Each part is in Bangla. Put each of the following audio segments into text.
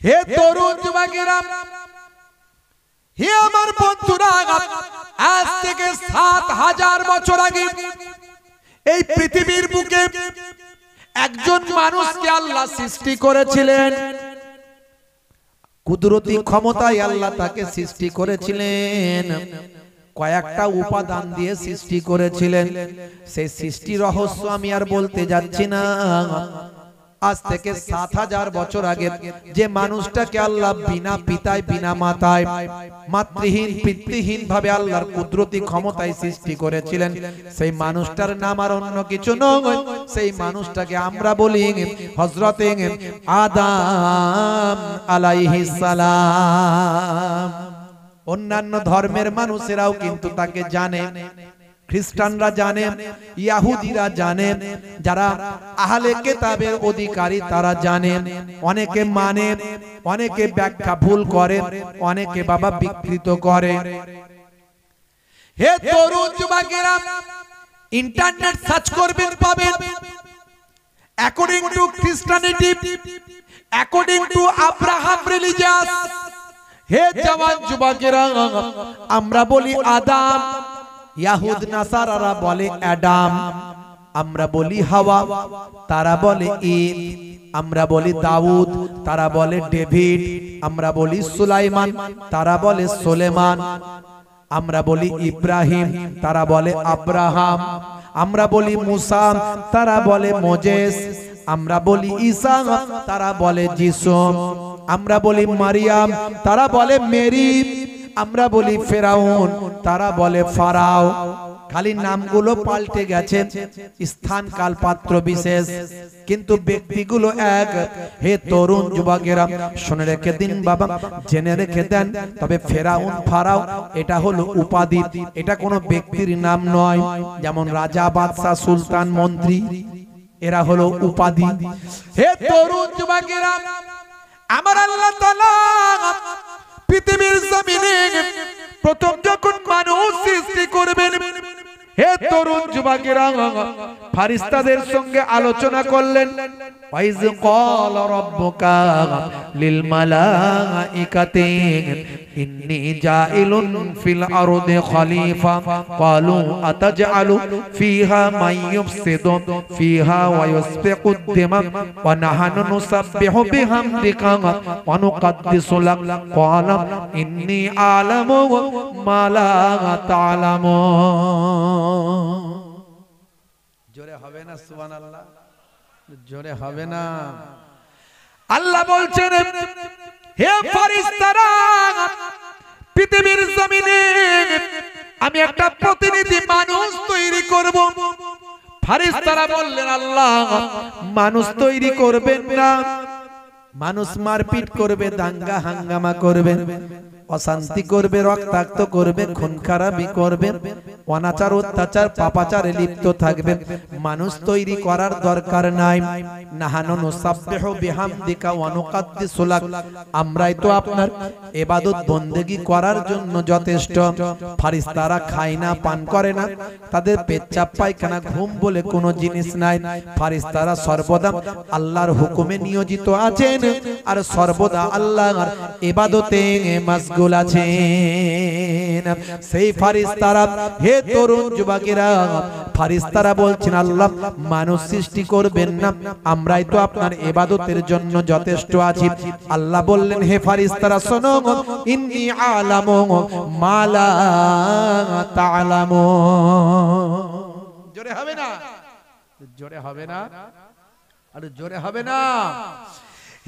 হে তরুণ যুবকেরা, হে আমার বন্ধুরা, আজ থেকে ৭,০০০ বছর আগে এই পৃথিবীর বুকে একজন মানুষকে আল্লাহ সৃষ্টি করেছিলেন। কুদরতি ক্ষমতায় আল্লাহ তাকে সৃষ্টি করেছিলেন, কয়েকটা উপাদান দিয়ে সৃষ্টি করেছিলেন। সেই সৃষ্টি রহস্য আমি আর বলতে যাচ্ছি না। আজ থেকে ৭,০০০ বছর আগে যে মানুষটাকে আল্লাহ বিনা পিতায় বিনা মাতায় মাতৃহীন পিতৃহীন ভাবে আল্লাহর কুদরতি ক্ষমতায় সৃষ্টি করেছিলেন, সেই মানুষটার নাম আর অন্য কিছু নয়। সেই মানুষটাকে আমরা বলি হযরতে আদম আলাইহিস সালাম। অন্যান্য ধর্মের মানুষেরাও কিন্তু তাকে জানে, খ্রিস্টানরা জানে, ইহুদিরা জানে, যারা আহলে কিতাবের অধিকারী তারা জানে। অনেকে মানে, অনেকে ব্যাখ্যা ভুল করে, অনেকে বাবা বিকৃত করে। হে তরুণ যুবকেরা, ইন্টারনেট সার্চ করবেন পাবেন according to Christianity, according to Abraham religious. হে জওয়ান যুবকেরা, আমরা বলি আদম, ইয়াহুদ নাসারারা বলে অ্যাডাম, আমরা বলি হাওয়া, তারা বলে ঈদ, আমরা বলি দাউদ, তারা বলে ডেভিড, আমরা বলি সুলাইমান, তারা বলে সুলেমান, আমরা বলি ইব্রাহিম, তারা বলে আব্রাহাম, আমরা বলি মুসা, তারা বলে মোজেস, আমরা বলি ঈসা, তারা বলে যিশু, আমরা বলি মারিয়াম, তারা বলে মেরি, আমরা বলি ফেরাউন, তারা বলে ফারাও। খালি নামগুলো পাল্টে গেছে, স্থান কাল পাত্র বিশেষ, কিন্তু ব্যক্তিগুলো এক। হে তরুণ যুবকেরা, শুনে রেখে দিন বাবা, জেনে রেখে দেন। তবে ফেরাউন ফারাও এটা হলো উপাধি, এটা কোনো ব্যক্তির নাম নয়। যেমন রাজা, বাদশা, সুলতান, মন্ত্রী, এরা হলো উপাধি। হে তরুণ যুবকেরা, আমার আল্লাহ তাআলা পৃথিবীর জমিনে প্রথম যখন মানুষ সৃষ্টি করবেন, হে তরুণ যুবকেরা, ফেরেশতাদের সঙ্গে আলোচনা করলেন। ওয়াইজ ক্বালা রাব্বুকা লিল মালাইকাতি ইন্নী জাইলুন ফিল আরদি খলিফা ক্বালু আতাজআলু ফিহা মান ইউফসিদু ফিহা ওয়া ইউসফিকু দিমা ওয়া নাহনু নুসাব্বিহু বিহামদিকা ওয়া নুকদ্দিসু লাক ক্বালা ইন্নী আ'লামু মা লা তা'লামুন। জোরে হবে না সুবহানাল্লাহ? জোরে হবে না? আল্লাহ বলছেন, হে ফেরেশতারা, পৃথিবীর জমিনে আমি একটা প্রতিনিধি মানুষ তৈরি করব। ফেরেশতারা বললেন, আল্লাহ মানুষ তৈরি করবেন না, মানুষ মারপিট করবে, দাঙ্গা হাঙ্গামা করবে, অশান্তি করবে, রক্তাক্ত করবে, খুন খারাপি করবে, অনাচার অত্যাচার পাপাচারে লিপ্ত থাকবে। মানুষ তৈরি করার দরকার নাই। নাহানু নুসাব্বিহু বিহামদিকা ওয়া নুকদ্দিসু লাক, আমরাই তো আপনার ইবাদত বন্দেগী করার জন্য যথেষ্ট। ফেরেশতারা খায় না, পান করে না, তাদের পেচ্ছাপ পায়খানা ঘুম বলে কোনো জিনিস নাই। ফেরেশতারা সর্বদা আল্লাহর হুকুমে নিয়োজিত আছেন আর সর্বদা আল্লাহর ইবাদতে মাশগুল আছেন। সেই ফেরেশতারা, হে তরুণ যুবকেরা, ফেরেশতারা বলছেন, আল্লাহ মানুষ সৃষ্টি করবেন না, আমরাই তো আপনার ইবাদতের জন্য যথেষ্ট আছি। আল্লাহ বললেন, হে ফেরেশতারা শোনো, ইন্নী আ'লামু মা লা তা'লামুন। জোরে হবে না? জোরে হবে না? আর জোরে হবে না?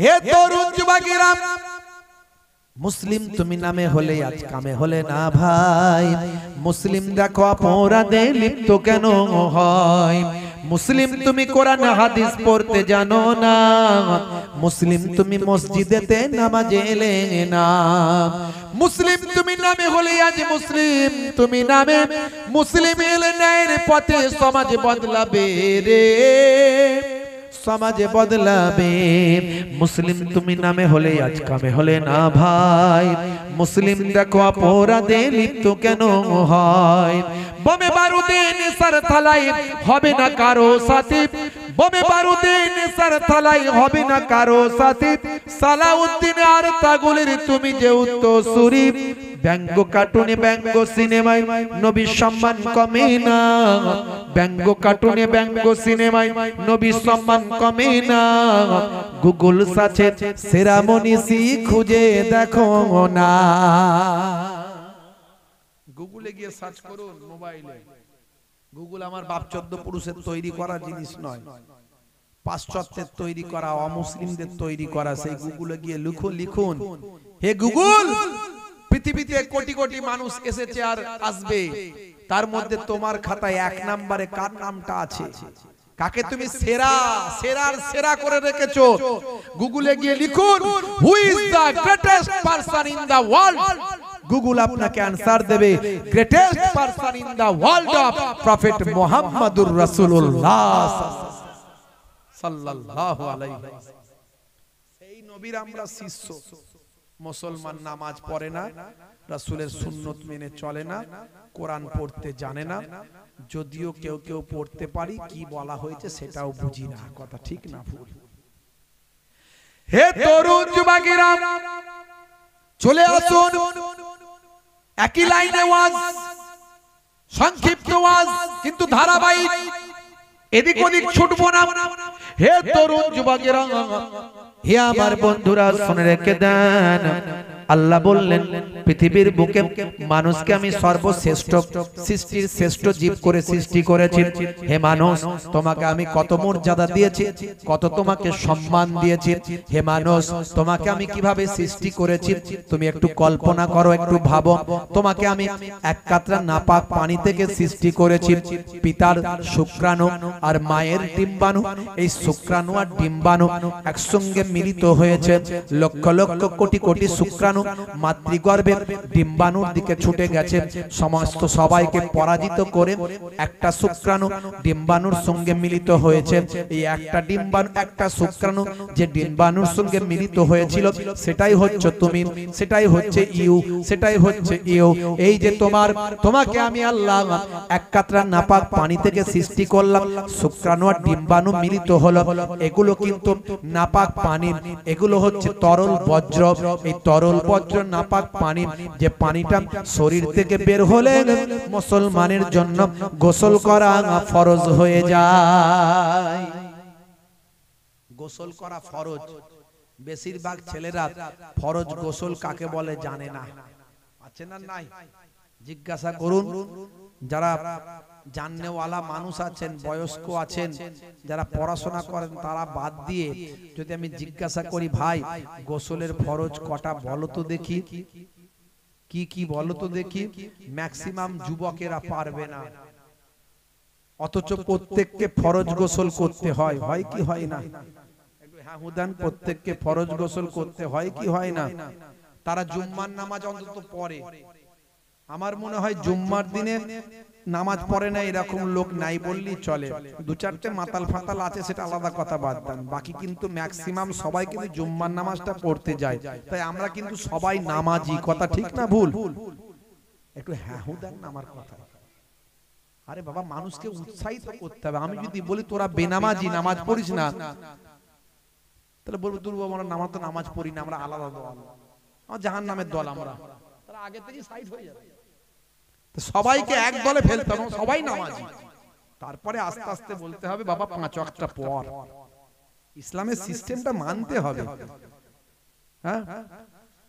হে তরুণ যুবকেরা, মুসলিম তুমি নামে হলে আজ কামে হলে না ভাই। মুসলিম দেখো অপরাধে লিপ্ত কেন হয়? মুসলিম তুমি কোরআন হাদিস পড়তে জানো না, মুসলিম তুমি মসজিদেতে নামাজে এলে না। মুসলিম তুমি নামে হলে আজ মুসলিম তুমি নামে, মুসলিম এলে ন্যায়ের পথে সমাজ বদলাবে রে, সমাজে বদলাবে। মুসলিম তুমি নামে হলে আজ কামে হলে না ভাই। মুসলিম দেখো অপরাধে লিপ্ত কেন হয়? বোমে বারুদে নেশার থালায় হবে না কারো সাথী, বোমে বারুদিন সার থালাই হবে না কারো সাথী সালাউদ্দিন আর তাগুলের তুমি যে উত্তরসূরি ব্যঙ্গ কার্টুনে ব্যঙ্গ সিনেমায় নবীর সম্মান কমে না ব্যঙ্গ কার্টুনে ব্যঙ্গ সিনেমায় নবীর সম্মান কমে না গুগল সার্চে সেরা মনীষী খুঁজে দেখো না গুগলে গিয়ে সার্চ করুন মোবাইলে গুগল আমার বাপ 14 পুরুষের তৈরি করা জিনিস নয় পাশ্চাত্যের তৈরি করা অমুসলিমদের তৈরি করা সেই গুগলে গিয়ে লিখুন হে গুগল পৃথিবীতে কোটি কোটি মানুষ এসেছে আর আসবে তার মধ্যে তোমার খাতায় এক নম্বরে কার নামটা আছে কাকে তুমি সেরা সেরার সেরা করে রেখেছো গুগলে গিয়ে লিখুন who is the greatest person in the world Google আপনাকে আনসার দেবে greatest person in the world of prophet মুহাম্মদুর রাসূলুল্লাহ সাল্লাল্লাহু আলাইহি ওয়াসাল্লাম সেই নবীর আমরা শিষ্য মুসলমান নামাজ পড়ে না রাসূলের সুন্নত মেনে চলে না কোরআন পড়তে জানে না যদিও কেউ কেউ পড়তে পারি কি বলা হয়েছে সেটাও বুঝি না কথা ঠিক না ভুল হে তরুণ যুবকেরা চলে আসুন একই লাইনে ওয়াজ সংক্ষিপ্ত ওয়াজ কিন্তু ধারাবাহিক এদিক ওদিক ছুটবো না হে তরুণ যুবকেরা হে আমার বন্ধুরা শুনে রেখে দেন আল্লাহ বললেন পৃথিবীর বুকে মানুষকে আমি সর্বশ্রেষ্ঠ সৃষ্টির শ্রেষ্ঠ জীব করে সৃষ্টি করেছি হে মানুষ তোমাকে আমি কত মর্যাদা দিয়েছি কত তোমাকে সম্মান দিয়েছি হে মানুষ তোমাকে আমি কিভাবে সৃষ্টি করেছি তুমি একটু কল্পনা করো একটু ভাবো তোমাকে আমি এক কাতরা নাপাক পানি থেকে সৃষ্টি করেছি পিতার শুক্রাণু আর মায়ের ডিম্বাণু এই শুক্রাণু আর ডিম্বাণু একসঙ্গে মিলিত হয়েছে লক্ষ লক্ষ কোটি কোটি শুক্রাণু মাতৃগর্ভে ডিম্বাণুর দিকে ছুটে গেছে সমস্ত সবাইকে পরাজিত করে একটা শুক্রাণু ডিম্বাণুর সঙ্গে মিলিত হয়েছে এই একটা ডিম্বাণু একটা শুক্রাণু যে ডিম্বাণুর সঙ্গে মিলিত হয়েছিল সেটাই হচ্ছে তুমি সেটাই হচ্ছে ইউ সেটাই হচ্ছে ইউ এই যে তোমাকে আমি আল্লাহ এক কাতরা নাপাক পানি থেকে সৃষ্টি করলাম শুক্রাণু আর ডিম্বাণু মিলিত হলো এগুলো কিন্তু নাপাক পানি এগুলো হচ্ছে তরল বজ্র এই তরল বজ্র নাপাক পানি যে পানিটা শরীর থেকে বের হলে মুসলমানের জন্য গোসল করা ফরজ হয়ে যায় গোসল করা ফরজ বেশিরভাগ ছেলেরা ফরজ গোসল কাকে বলে জানে না আছে না নাই জিজ্ঞাসা করুন যারা জাননেওয়ালা মানুষ আছেন বয়স্ক আছেন যারা পড়াশোনা করেন তারা বাদ দিয়ে যদি আমি জিজ্ঞাসা করি ভাই গোসলের ফরজ কটা বলো তো দেখি কি কি বলো তো দেখি ম্যাক্সিমাম যুবকেরা পারবে না অথচ প্রত্যেককে ফরজ গোসল করতে হয় হয় কি হয় না একটু হ্যাঁ হুদান প্রত্যেককে ফরজ গোসল করতে হয় কি হয় না তারা জুম্মার নামাজ অন্তত পড়ে আমার মনে হয় জুম্মার দিনে নামাজ পড়ে না এরকম লোক নাই বললেই চলে দু চারটে মাতাল ফাতাল আছে সেটা আলাদা কথা বাদ দেন বাকি কিন্তু ম্যাক্সিমাম সবাই কিন্তু জুম্মার নামাজটা পড়তে যায় তাই আমরা কিন্তু সবাই নামাজি কথা ঠিক না ভুল একটু হ্যাঁ হুদান না আমার কথা আরে বাবা মানুষকে উৎসাহিত করতে হবে আমি যদি বলি তোরা বেনামাজি নামাজ পড়িস না তাহলে বলবো দুর্বল আমরা নামাজ পড়ি না আমরা আলাদা দল আমার জাহান্নামের দল আমরা তাহলে আগে থেকে সাইড হয়ে যাবে সবাইকে এক দলে ফেলতে হবে সবাই নামাজি তারপরে আস্তে আস্তে বলতে হবে বাবা 5 ওয়াক্ত পড় ইসলামের সিস্টেমটা মানতে হবে হ্যাঁ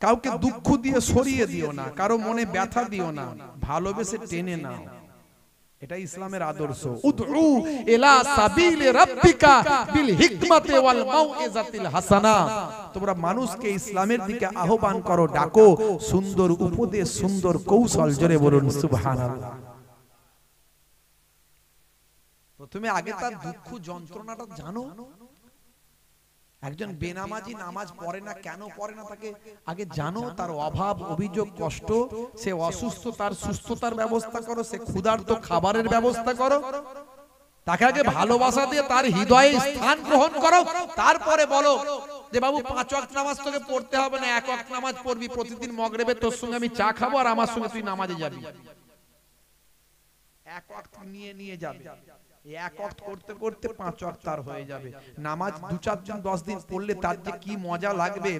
কাউকে দুঃখ দিয়ে সরিয়ে দিও না কারো মনে ব্যথা দিও না ভালোবেসে টেনে নাও এটা ইসলামের আদর্শ উদউ ইলা সাবিলি রাব্বিকা বিল হিকমাতি ওয়াল মাউইজাতিল হাসানা তোমরা মানুষকে ইসলামের দিকে আহ্বান করো ডাকো সুন্দর উপদেশ সুন্দর কৌশল জোরে বলুন সুবহানাল্লাহ প্রথমে আগে তার দুঃখ যন্ত্রণাটা জানো একজন বেনামাজি নামাজ পড়ে না কেন পড়ে না তাকে আগে জানো তার অভাব অভিযোগ কষ্ট সে অসুস্থ তার সুস্থতার ব্যবস্থা করো সে ক্ষুধার্ত খাবারের ব্যবস্থা করো তাকে আগে ভালোবাসা দিয়ে তার হৃদয়ে স্থান গ্রহণ করো তারপরে বলো যে বাবু 5 ওয়াক্ত নামাজ তোকে পড়তে হবে না 1 ওয়াক্ত নামাজ পড়বি প্রতিদিন মাগরিবে তোর সঙ্গে আমি চা খাবো আর আমার সঙ্গে তুই নামাজে যাবি 1 ওয়াক্ত নিয়ে যাবে এক ওয়াক্ত করতে করতে 5 ওয়াক্ত তার হয়ে যাবে। নামাজ 2-4 দিন 10 দিন পড়লে তার যে কি মজা লাগবে,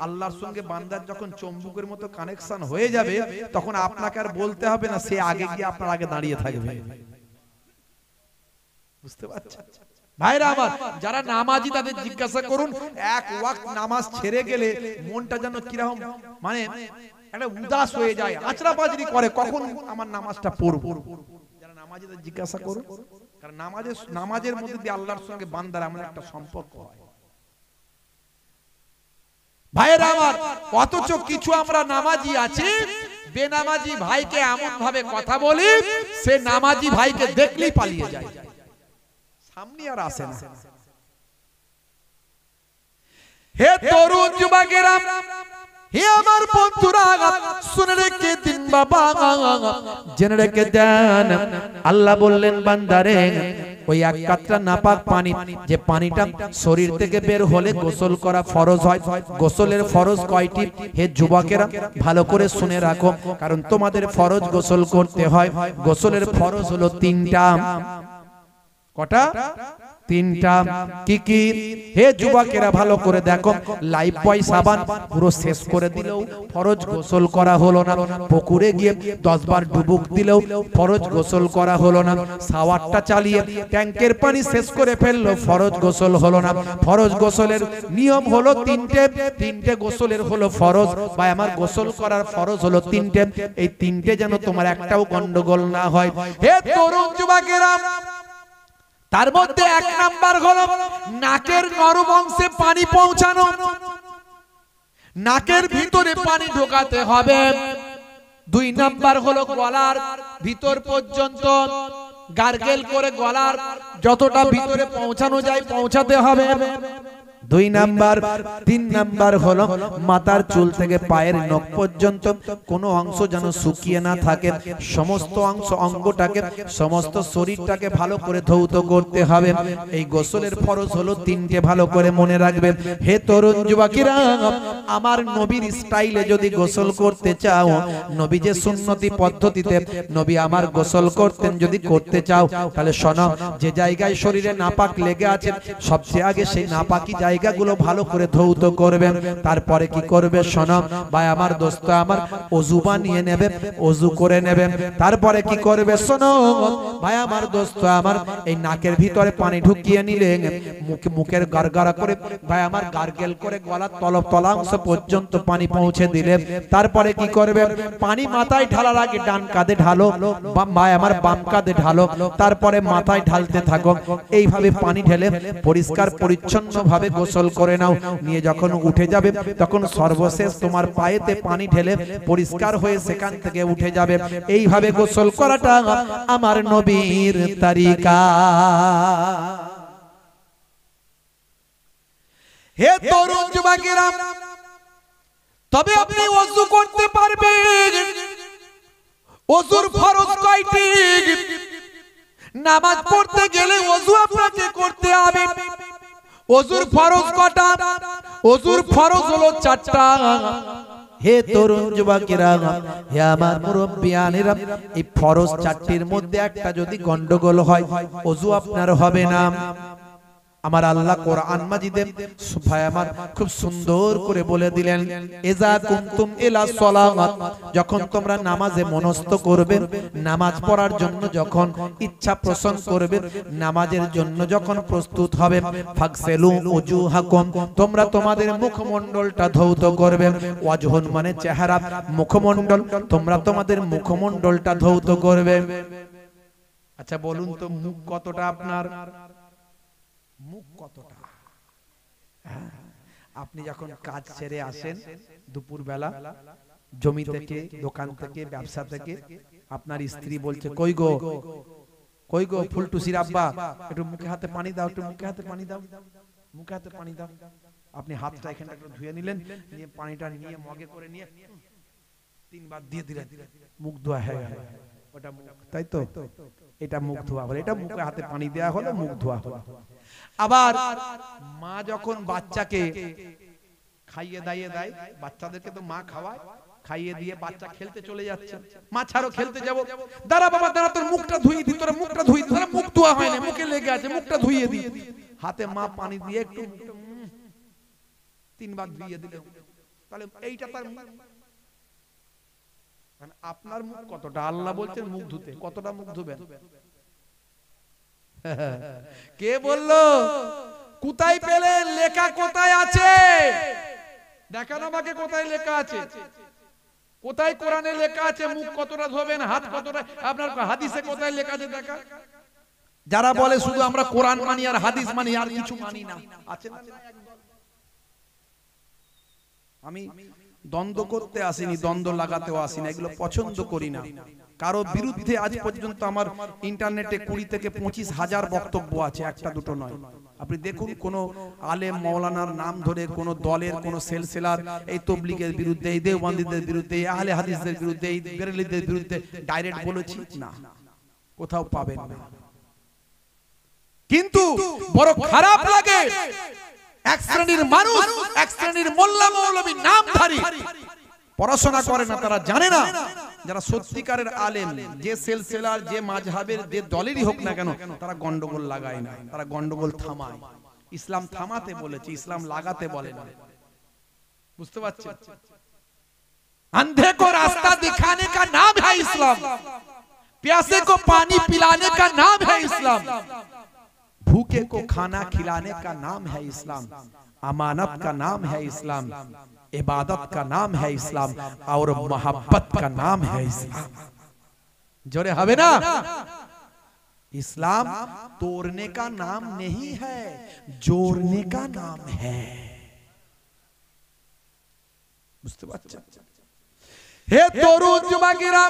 আল্লাহর সঙ্গে বান্দার যখন চম্বুকের মতো কানেকশন হয়ে যাবে, তখন আপনাকে আর বলতে হবে না, সে আগে গিয়ে আপনার আগে দাঁড়িয়ে থাকবে। বুঝতে পারছেন ভাইরা আমার? যারা নামাজি তাদের জিজ্ঞাসা করুন, এক ওয়াক্ত নামাজ ছেড়ে গেলে মনটা যেন কিরকম মানে একটা উদাস হয়ে যায়, আচরাবাজরি করে, কখন আমার নামাজটা পড়বো। যারা নামাজিদের জিজ্ঞাসা করুন, কারণ নামাজের মধ্যে দিয়ে আল্লাহর সঙ্গে বান্দার এমন একটা সম্পর্ক হয় ভাইরা আমার। অথচ কিছু আমরা নামাজি আছি, বেনামাজি ভাইকে এমন ভাবে কথা বলি, সে নামাজি ভাইকে দেখলেই পালিয়ে যায়, সামনে আর আসে না। হে তরুণ যুবকেরা, হে আমার বন্ধুরা, শুনে রেখে দিন বাবা, জেনে রেখে দেন। আল্লাহ বললেন বান্দারে, ওই এক কাতরা নাপাক পানি, যে পানিটা শরীর থেকে বের হলে গোসল করা ফরজ হয়। গোসলের ফরজ কয়টি? হে যুবকেরা ভালো করে শুনে রাখো, কারণ তোমাদের ফরজ গোসল করতে হয়। গোসলের ফরজ হলো 3টা। কটা? 3টা। কি কি? হে যুবকেরা ভালো করে দেখো, লাইফ বয় সাবান পুরো শেষ করে দিলেও ফরজ গোসল করা হলো না। পুকুরে গিয়ে 10 বার ডুবুক দিলেও ফরজ গোসল করা হলো না। শাওয়ারটা চালিয়ে ট্যাঙ্কের পানি শেষ করে ফেললো, ফরজ গোসল হলো না। ফরজ গোসলের নিয়ম হলো 3টে গোসলের হলো ফরজ, বা আমার গোসল করার ফরজ হলো 3টে। এই 3টে যেন তোমার একটাও গন্ডগোল না হয়। হে তরুণ যুবকেরা, তার মধ্যে 1 নাম্বার হলো নাকের নরম অংশে পানি পৌঁছানো, নাকের ভিতরে পানি ঢোকাতে হবে। 2 নাম্বার হলো গলার ভিতর পর্যন্ত গার্গেল করে গলার যতটা ভিতরে পৌঁছানো যায় পৌঁছাতে হবে। 2 নাম্বার। 3 নাম্বার হলো মাথার চুল থেকে পায়ের নখ পর্যন্ত কোনো অংশ যেন শুকিয়ে না থাকে। সমস্ত অংশ অঙ্গটাকে, সমস্ত শরীরটাকে ভালো করে ধৌত করতে হবে। এই গোসলের ফরজ হলো 3টে, ভালো করে মনে রাখবেন। হে তরুণ যুবকেরা, আমার নবীর স্টাইলে যদি গোসল করতে চাও, নবী যে সুন্নতি পদ্ধতিতে নবী আমার গোসল করতেন যদি করতে চাও, তাহলে শোনো, যে জায়গায় শরীরে নাপাক লেগে আছে সবচেয়ে আগে সেই নাপাকি জায়গাগুলো ভালো করে ধৌত করবেন। তারপরে কি করবে শোনো ভাই আমার, দোস্ত আমার, ওযু বানিয়ে নেবে, ওযু করে নেবেন। তারপরে কি করবে শোনো ভাই আমার, দোস্ত আমার, এই নাকের ভিতরে পানি ঢুকিয়ে নিলেন, মুখের গারগারা করে ভাই আমার গার্গেল করে গলার তলাংশ পর্যন্ত পানি পৌঁছে দিলেন। তারপরে কি করবে, পানি মাথায় ঢালার আগে ডান কাঁধে ঢালো, ভাই আমার বাম কাঁধে ঢালো, তারপরে মাথায় ঢালতে থাকো। এইভাবে পানি ঢেলে পরিষ্কার পরিচ্ছন্ন ভাবে গোসল করে নাও। নিয়ে যখন উঠে যাবে তখন সর্বশেষ তোমার পায়েতে পানি ঢেলে পরিষ্কার হয়ে সেখান থেকে উঠে যাবে। এইভাবে গোসল করাটা আমার নবীর তরিকা। হে তরুণ যুবকেরা, তবে আপনি ওযু করতে পারবেন। ওযুর ফরজ কয়টি? নামাজ পড়তে গেলে ওযু আপনাকে করতে হবে। ওযুর ফরজ কটা? ওযুর ফরজ হলো 4টা। হে তরুণ যুবকেরা, হে আমার মুরব্বিয়ানেরা, এই ফরজ 4টির মধ্যে একটা যদি গন্ডগোল হয়, ওযু আপনার হবে না। আমার আল্লাহ কোরআন মাজিদে ভাই আমার খুব সুন্দর করে বলে দিলেন, ইজা কুনতুম ইলা সলাত, যখন তোমরা নামাজে মনস্থ করবে, নামাজ পড়ার জন্য যখন ইচ্ছা পোষণ করবে, নামাজের জন্য যখন প্রস্তুত হবে, ফাগসিলু উজুহাকুম, তোমরা তোমাদের মুখমণ্ডলটা ধৌত করবে। ওয়াজহুন মানে চেহারা, মুখমণ্ডল, তোমরা তোমাদের মুখমণ্ডলটা ধৌত করবে। আচ্ছা বলুন তো, মুখ কতটা আপনার? মুখ কতটা? আপনি যখন কাজ ছেড়ে আসেন দুপুর বেলা, জমি থেকে, দোকান থেকে, ব্যবসা থেকে, আপনার স্ত্রী বলছে, কই গো, কই গো ফুলটুসির আব্বা, একটু মুখে হাতে পানি দাও, একটু মুখে হাতে পানি দাও, মুখে হাতে পানি দাও। আপনি হাতটা এখানটা একটু ধুয়ে নিলেন, নিয়ে পানিটা নিয়ে মগে করে নিয়ে 3 বার দিয়ে দিলেন, মুখ ধোয়া হয়ে গেল। ওটা মুখ, তাই তো? এটা মুখ ধোয়া হলো, এটা মুখে হাতে পানি দেয়া হলো, মুখ ধোয়া হলো। আবার মা যখন বাচ্চাকে খাইয়ে দাইয়ে দেয়, বাচ্চাদেরকে তো মা খাওয়ায়, খাইয়ে দিয়ে বাচ্চা খেলতে চলে যাচ্ছে, মা ছাড়ো খেলতে যাব, দাঁড়া বাবা দাঁড়া, তোর মুখটা ধুইয়ে দি, তোর মুখটা ধুইয়ে দি, তোর মুখ ধোয়া হয় না, মুখে লেগে আছে, মুখটা ধুইয়ে দি। হাতে মা পানি দিয়ে একটু 3 বার ধুইয়ে দিলে, তাহলে এইটা তার মুখ। মানে আপনার মুখ কতটা, আল্লাহ বলছেন মুখ ধুতে, কতটা মুখ ধুবেন? কে বললো? কোথায় পেলেন? লেখা কোথায় আছে? দেখান আমাকে কোথায় লেখা আছে, কোথায় কোরআনে লেখা আছে মুখ কতটা ধোবেন, হাত কতটা? আপনার হাদিসে কোথায় লেখা আছে দেখা? যারা বলে শুধু আমরা কোরআন মানি আর হাদিস মানি, আর কিছু মানি না, আছে না? আমি দ্বন্দ্ব করতে আসিনি, দ্বন্দ্ব লাগাতেও আসিনি, এগুলো পছন্দ করি না। কারো বিরুদ্ধে আজ পর্যন্ত আমার ইন্টারনেটে 20 থেকে 25 হাজার বক্তব্য আছে, একটা দুটো নয়। আপনি দেখুন কোন আলেম মাওলানার নাম ধরে কোন দলের কোন সেলসেলার এই তবলিগের বিরুদ্ধে, এই দেওবন্দীদের বিরুদ্ধে, এই আহলে হাদিসদের বিরুদ্ধে, এই বেরেলিদের বিরুদ্ধে ডাইরেক্ট বলেছি না, কোথাও পাবেন না। কিন্তু বড় খারাপ লাগে এক শ্রেণীর মানুষ, এক শ্রেণীর মোল্লা মৌলবী নামধারী, পড়াশোনা করে না, তারা জানে না, যারা সত্যিকারের আলেম, যে সেলসেলার, যে মাযহাবের, যে দলেরই হোক না কেন, তারা গন্ডগোল লাগায় না, তারা গন্ডগোল থামায়। ইসলাম থামাতে বলেছে, ইসলাম লাগাতে বলে না। বুঝতে পারছেন? अंधे को रास्ता दिखाने का नाम है इस्लाम, प्यासे को पानी पिलाने का नाम है इस्लाम, भूखे को खाना खिलाने का नाम है इस्लाम, अमानत का नाम है इस्लाम, इबादत का नाम है इस्लाम, और मोहब्बत का नाम है इस्लाम। जोरे हवे ना? इस्लाम तोड़ने का नाम नहीं है, जोड़ने का नाम है। বুঝতে পারছেন? হে তরুণ যুবকেরা,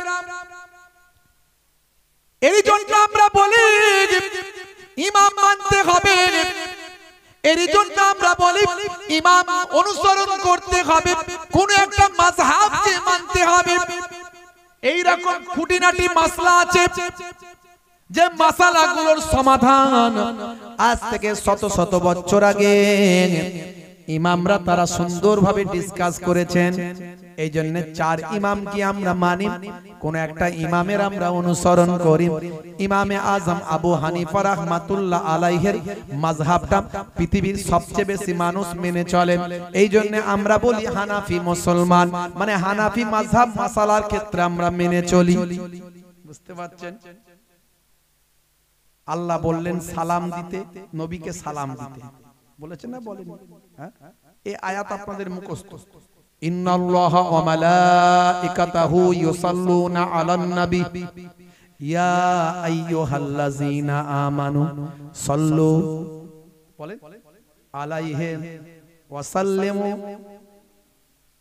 এই জন্য আমরা বলি ইমাম মানতে হবে, এর জন্য আমরা বলি ইমাম অনুসরণ করতে হবে, কোন একটা মাযহাবকে মানতে হবে। এই রকম খুঁটিনাটি মাসলা আছে, যে মাসালাগুলোর সমাধান আজ থেকে শত শত বছর আগে ইমামরা তারা সুন্দরভাবে ডিসকাস করেছেন। এই জন্য 4 ইমাম কি আমরা মানি, কোন একটা ইমামের আমরা অনুসরণ করি। ইমামে আজম আবু হানিফা রাহমাতুল্লাহ আলাইহির মাযহাবটা পৃথিবীর সবচেয়ে বেশি মানুষ মেনে চলে। এই জন্য আমরা বলি হানাফি মুসলমান, মানে হানাফি মাযহাব মাসালার ক্ষেত্রে আমরা মেনে চলি। বুঝতে পারছেন? আল্লাহ বললেন সালাম দিতে, নবীকে সালাম দিতে বলেছেন না, বলেন? হ্যাঁ, এই আয়াত আপনাদের মুখস্থ। ইন্নাল্লাহা ওয়া মালাইকাতাহু ইউসাল্লুনা আলান নবী ইয়া আইয়ুহাল্লাযীনা আমানু সাল্লু বলেন আলাইহি ওয়া সাল্লিমু।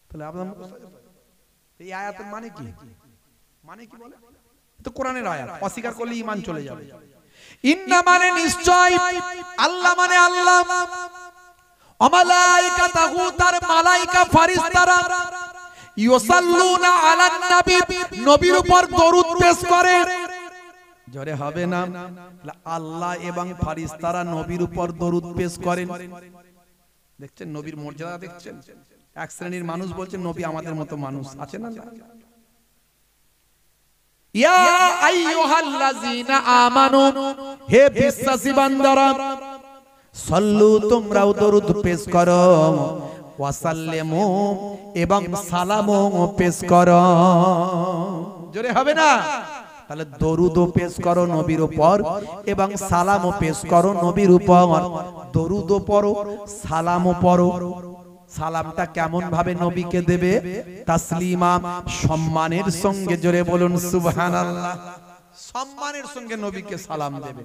তাহলে আপনারা মুখস্থ, এই আয়াতের মানে কি? মানে কি বলে? তো কোরআনের আয়াত, অস্বীকার করলে ঈমান চলে যাবে। ইন্না মানে নিশ্চয়, আল্লাহ মানে আল্লাহ, মালাইকাতাহু তার মালাইকা ফেরেশতারা, ইউসাল্লুনা আলান নবী নবীর উপর দরুদ পেশ করে। জোরে হবে না? আল্লাহ এবং ফেরেশতারা নবীর উপর দরুদ পেশ করেন। দেখছেন নবীর মর্যাদা, দেখছেন? এক শ্রেণীর মানুষ বলছে নবী আমাদের মতো মানুষ, আছে না? ইয়া আইয়ুহাল্লাযীনা আমানু, হে বিশ্বাসী বান্দারা, সাল্লু তোমরাও দরুদ পেশ করো, ওয়া সাল্লিমু এবং সালামও পেশ করো। জোরে হবে না? তাহলে দরুদও পেশ করো নবীর উপর এবং সালামও পেশ করো নবীর উপর। দরুদও পড়ো, সালামও পড়ো। সালামটা কেমন ভাবে নবীকে দেবে? তাসলিমা, সম্মানের সঙ্গে। জোরে বলুন সুবহানাল্লাহ। সম্মানের সঙ্গে নবীকে সালাম দেবে।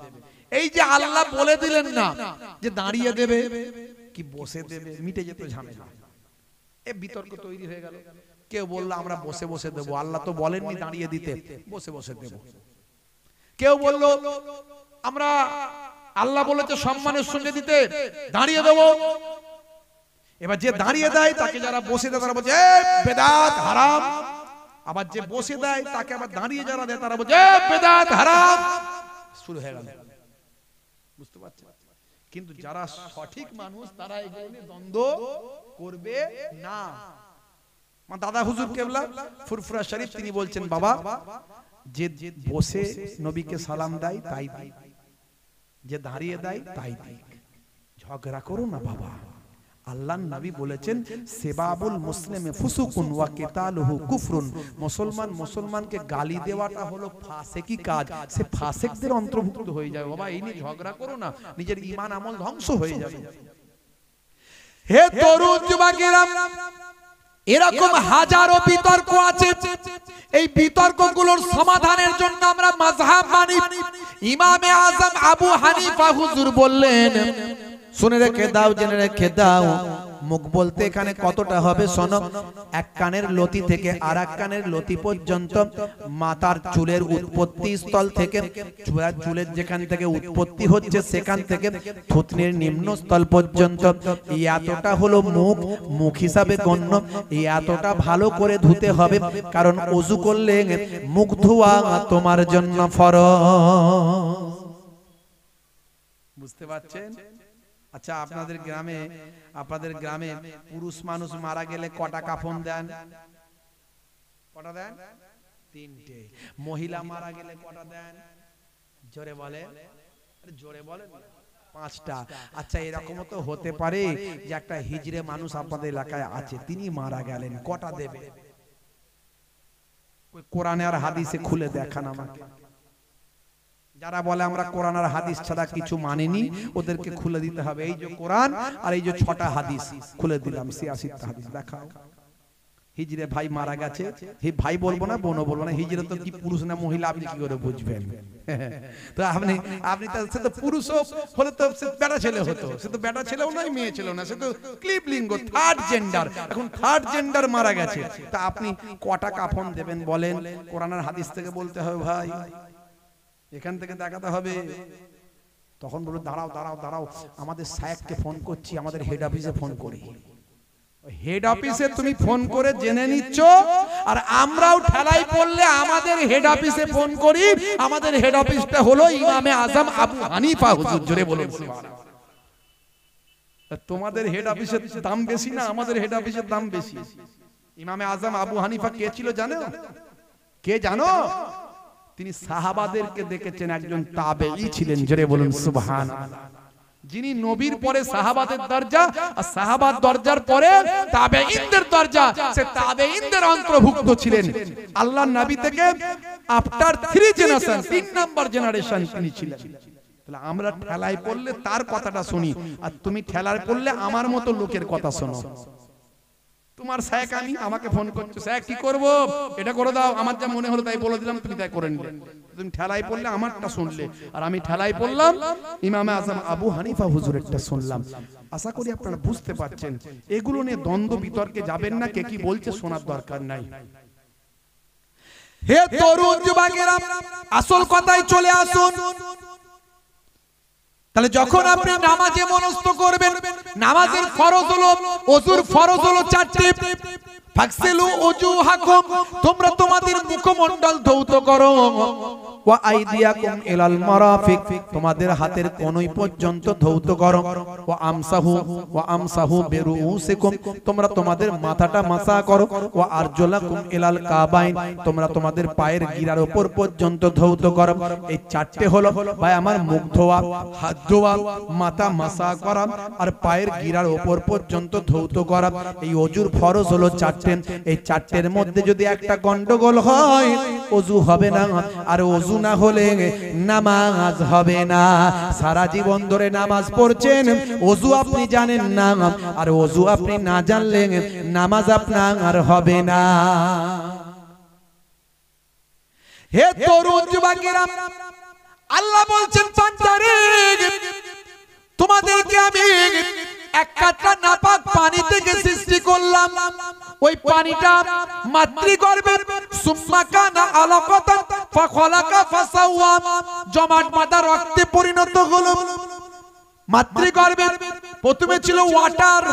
এই যে আল্লাহ বলে দিলেন না যে দাঁড়িয়ে দেবে কি বসে দেবে, মিটে যেত ঝামেলা। এই বিতর্ক তৈরি হয়ে গেল। কেউ বলল আমরা বসে বসে দেব, আল্লাহ তো বলেননি দাঁড়িয়ে দিতে, বসে বসে দেব। কেউ বলল আমরা, আল্লাহ বলেছে সম্মানের সঙ্গে দিতে, দাঁড়িয়ে দেব। এবার যে দাঁড়িয়ে দেয় তাকে যারা বসে দেয় তারা বলছে বেদাত হারাম, আবার যে বসে দেয় তাকে আবার দাঁড়িয়ে যারা দেয় তারা বলছে বেদাত হারাম। শুরু হয়ে গেল। বুঝতে পারছেন? কিন্তু যারা সঠিক মানুষ তারা এগুলো নিয়ে দ্বন্দ্ব করবে না। আমার দাদা হুজুর কেবলা ফুরফুরা শরীফ তিনি বলছেন, বাবা যে বসে নবীকে সালাম দেয় তাই দিক, যে দাঁড়িয়ে দেয় তাই দিক, ঝগড়া করো না বাবা। আল্লাহর নবী বলেছেন, সেবাবুল মুসলিমে ফুসুকুন ওয়া কিতালুহু কুফরুন, মুসলমান মুসলমানকে গালি দেওয়াটা হলো ফাসিকি কাজ, সে ফাসিকদের অন্তর্ভুক্ত হয়ে যাবে। বাবা এই নিয়ে ঝগড়া করো না, নিজের ঈমান আমল ধ্বংস হয়ে যাবে। হে তরুণ যুবকেরা, এরকম হাজারো বিতর্ক আছে, এই বিতর্কগুলোর সমাধানের জন্য আমরা মাযহাব মানি। ইমামে আযম আবু হানিফা হুজুর বললেন, শুনে রেখে দাও, জেনে রেখে দাও, মুখ বলতে এখানে কতটা হবে শোনো। এক কানের লতি থেকে আর এক কানের লতি পর্যন্ত, মাথার চুলের উৎপত্তি স্থল থেকে, চুলের যেখান থেকে উৎপত্তি হচ্ছে সেখান থেকে থুতনির নিম্ন স্থল পর্যন্ত, এই এতটা হলো মুখ, মুখ হিসাবে গণ্য। এই এতটা ভালো করে ধুতে হবে, কারণ ওযু করলে মুখ ধোয়া তোমার জন্য ফরজ। বুঝতে পারছেন? আচ্ছা, আপনাদের গ্রামে পুরুষ মানুষ মারা গেলে কটা কাফন দেন? কটা দেন? 3টে। মহিলা মারা গেলে কটা দেন? জোরে বলে, জোরে বলে 5টা। আচ্ছা, এরকমও তো হতে পারে যে একটা হিজড়ে মানুষ আপনাদের এলাকায় আছে, তিনি মারা গেলেন, কটা দেবে? কোরআনে আর হাদিসে খুলে দেখান আমাকে। যারা বলে আমরা কোরআন আর হাদিস ছাড়া কিছু মানিনি, ওদেরকে খুলে দিতে হবে। এই যে কোরআন আর এই যে 6টা হাদিস খুলে দিলাম, 86টা হাদিস দেখাও। হিজড়ে ভাই মারা গেছে, হে ভাই বলবো না, বোনও বলবো না, হিজড়ে তো কি পুরুষ না মহিলা আপনি কি করে বুঝবেন? তো আপনি তো সে তো পুরুষ হলে তো সে বেটা ছেলে হতো, সে তো বেটা ছেলেও নয় মেয়ে ছেলেও না, সে তো ক্লিপ লিঙ্গ, থার্ড জেন্ডার। এখন থার্ড জেন্ডার মারা গেছে, তা আপনি কটা কাফন দেবেন বলেন? কোরআন আর হাদিস থেকে বলতে হবে ভাই, এখান থেকে দেখাতে হবে। তখন বলবো দাঁড়াও দাঁড়াও দাঁড়াও, আমাদের সাহেবকে ফোন করছি, আমাদের হেড অফিসে ফোন করি। হেড অফিসে তুমি ফোন করে জেনে নিচ্ছ, আর আমরাও ঠেলাই পড়লে আমাদের হেড অফিসে ফোন করি। আমাদের হেড অফিসটা হলো ইমামে আজম আবু হানিফা হুজুর। জোরে বলুন সুবহানাল্লাহ। তোমাদের হেড অফিসের দাম বেশি না, আমাদের হেড অফিসের দাম বেশি। ইমামে আজম আবু হানিফা কে ছিল জানো? কে জানো? তিনি সাহাবাদেরকে দেখেছেন, একজন তাবেঈ ছিলেন। জোরে বলুন সুবহানাল্লাহ। যিনি নবীর পরে সাহাবাদের দরজা, আর সাহাবার দরজার পরে তাবেঈনদের দরজা, সে তাবেঈনদের অন্তর্ভুক্ত ছিলেন। আল্লাহর নবী থেকে আফটার 3 জেনারেশন, 3 নাম্বার জেনারেশন তিনি ছিলেন। তাহলে আমরা ঠেলায় পড়লে তার কথাটা শুনি, আর তুমি ঠেলায় পড়লে আমার মতো লোকের কথা শোনো। তোমার সাহেব আমি আমাকে ফোন করছো, সাহেব কি করব, এটা করে দাও, আমার যা মনে হলো তাই বলে দিলাম, তুমি তাই করে নিলে। তুমি ঠেলাই পড়লে আমারটা শুনলে, আর আমি ঠেলাই পড়লাম ইমামে আজম আবু হানিফা হুজুরেরটা শুনলাম। আশা করি আপনারা বুঝতে পারছেন। এগুলো নিয়ে দ্বন্দ্ব বিতর্কে যাবেন না, কে কি বলছে শোনার দরকার নাই। হে তরুণ যুবকেরা, আসল কথায় চলে আসুন। তাহলে যখন আপনি নামাজে মনস্থ করবেন, নামাজের ফরজ হলো, ওযুর ফরজ হলো 4টি। ফাকসিলু ওজুহাকুম, তোমরা তোমাদের মুখমণ্ডল ধৌত করো। ওয়া আইদিয়াকুম ইলাল মারাফিক, তোমাদের হাতের কনুই পর্যন্ত ধৌত করো। ওয়া আমসাহু বিরুউসিকুম, তোমরা তোমাদের মাথাটা মাসা করো। ওয়া আরজুলাকুম ইলাল কাবাইন, তোমরা তোমাদের পায়ের গিরার উপর পর্যন্ত ধৌত করো। এই 4টে হলো ভাই আমার মুখ ধোয়া, হাত ধোয়া, মাথা মাসা করা, আর পায়ের গিরার উপর পর্যন্ত ধৌত করা। এই ওযুর ফরজ হলো 4টে। এই 4টের মধ্যে যদি একটা গন্ডগোল হয়, ওযু হবে না, আর ওযু না হলে নামাজ হবে না। সারা জীবন ধরে নামাজ পড়ছেন, ওযু আপনি জানেন না, আর ওযু আপনি না জানলে নামাজ আপনার হবে না। হে তরুণ যুবকেরা, আল্লাহ বলছেন 5 তারিখ তোমাদেরকে আমি এক কাটরা নাপাক পানি থেকে সৃষ্টি করলাম। ওই পানিটা মাতৃগর্ভে সুম্মা কানা আলাকাতান ফাখালাকা ফাসাওয়া, জমাট বাঁধা রক্তে পরিণত হলো। মাতৃগর্ভে প্রথমে ছিল ওয়াটার,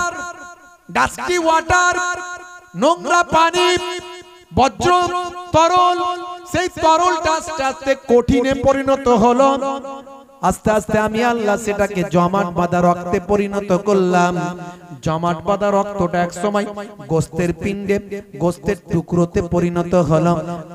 ডাস্টি ওয়াটার, নোংরা পানি, বজ্র তরল, সেই তরলটা আস্তে আস্তে কঠিনে পরিণত হলো। আস্তে আস্তে আমি আল্লাহ সেটাকে জমাট বাঁধা রক্তে পরিণত করলাম। জমাট বাঁধা রক্তটা এক সময় গোস্তের পিণ্ডে, গোস্তের টুকরোতে পরিণত হলো।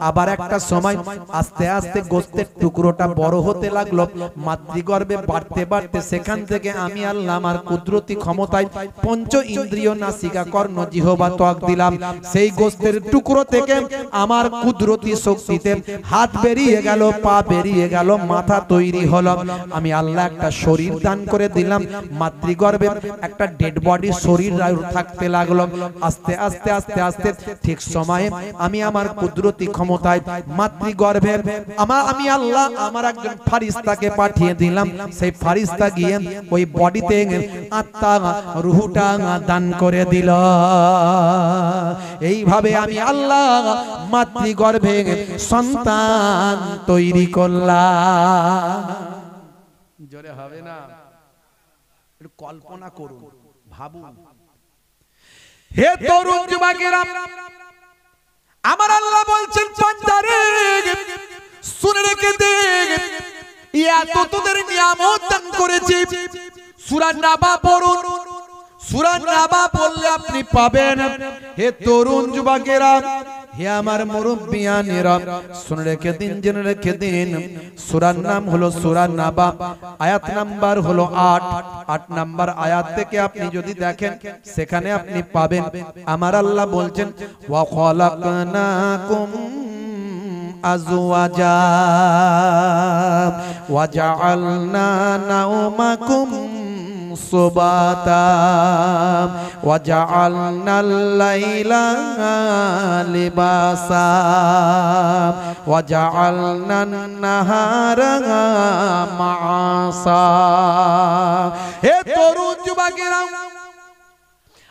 আবার একটা সময় আস্তে আস্তে গোস্তের টুকরোটা বড় হতে লাগলো, মাতৃগর্ভে বাড়তে বাড়তে সেখান থেকে আমি আল্লাহ আমার কুদরতি ক্ষমতায় পঞ্চ ইন্দ্রিয় নাসিকা কর্ণ জিহ্বা ত্বক দিলাম। সেই গোস্তের টুকরো থেকে আমার কুদরতি শক্তিতে হাত বেরিয়ে গেল, পা বেরিয়ে গেল, মাথা তৈরি হলো। আমি আল্লাহ একটা শরীর দান করে দিলাম। মাতৃগর্ভে একটা ডেড বডি শরীর থাকতে লাগলো। আস্তে আস্তে আস্তে আস্তে ঠিক সময়ে আমি আমার কুদরতি ক্ষমতায় মাতৃগর্ভে আমি আল্লাহ আমার একজন ফারিস্তাকে পাঠিয়ে দিলাম। সেই ফারিস্তা গিয়ে ওই বডিতে আত্মা রূহটা দান করে দিল। এইভাবে আমি আল্লাহ মাতৃগর্ভে সন্তান তৈরি করলাম। জোরে হবে না? একটু কল্পনা করুন, ভাবুন। হে তরুণ যুবকেরা, আমার আল্লাহ বলছেন বান্দারে শুনে রেখে দে, এত তোদের নিয়ামত দান করেছি। সূরা নাবা পড়ুন, সূরা নাবা পড়লে আপনি পাবেন। হে তরুণ যুবকেরা, হে আমার মুরব্বিয়ানেরা, শুনে রেখে দিন, জেনে রেখে দিন। সূরার নাম হলো সূরা নাবা, আয়াত নাম্বার হলো 8। 8 নাম্বার আয়াত থেকে আপনি যদি দেখেন সেখানে আপনি পাবেন আমার আল্লাহ বলছেন ওয়া খালাকনাকুম আজওয়াজা ওয়া জাআলনা নাওমাকুম সুবাতা ওয়া জাআলনাল লাইলা লিবাসা ওয়া জাআলনান নাহারা মাআসা। হে তরুণ যুবকেরা,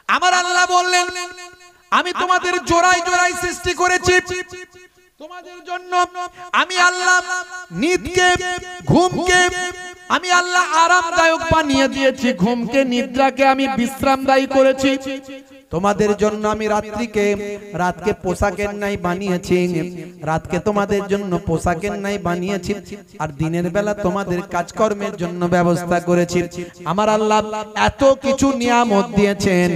আমার আল্লাহ বললেন আমি তোমাদের জোড়ায় জোড়ায় সৃষ্টি করেছি। তোমাদের জন্য আমি আল্লাহ নিদকে, ঘুমকে আমি আল্লাহ আরামদায়ক বানিয়ে দিয়েছি। ঘুমকে, নিদ্রাকে আমি বিশ্রামদায়ী করেছি। তোমাদের জন্য আমি রাতকে পোশাকের নাই বানিয়েছি। রাতকে তোমাদের জন্য পোশাকের নাই বানিয়েছি, আর দিনের বেলা তোমাদের কাজকর্মের জন্য ব্যবস্থা করেছি। আমার আল্লাহ এত কিছু নিয়ামত দিয়েছেন।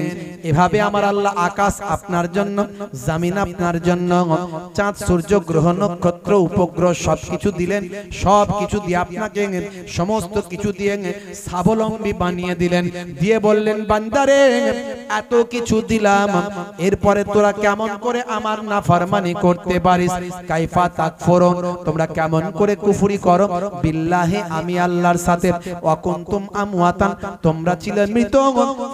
এভাবে আমার আল্লাহ আকাশ আপনার জন্য, জমিন আপনার জন্য, চাঁদ সূর্য গ্রহ নক্ষত্র উপগ্রহ সবকিছু দিলেন। সবকিছু দিয়ে আপনাকে সমস্ত কিছু দিয়ে স্বাবলম্বী বানিয়ে দিলেন। দিয়ে বললেন বান্দারে এত কিছু দিলাম, এরপরে তোরা কেমন করে আমার নাফরমানি করতে পারিস? কাইফা তাকফুরুন, তোমরা কেমন করে কুফরি করো বিল্লাহি আমি আল্লাহর সাথে। ওয়া কুনতুম আমওয়াতান, তোমরা ছিলে মৃত।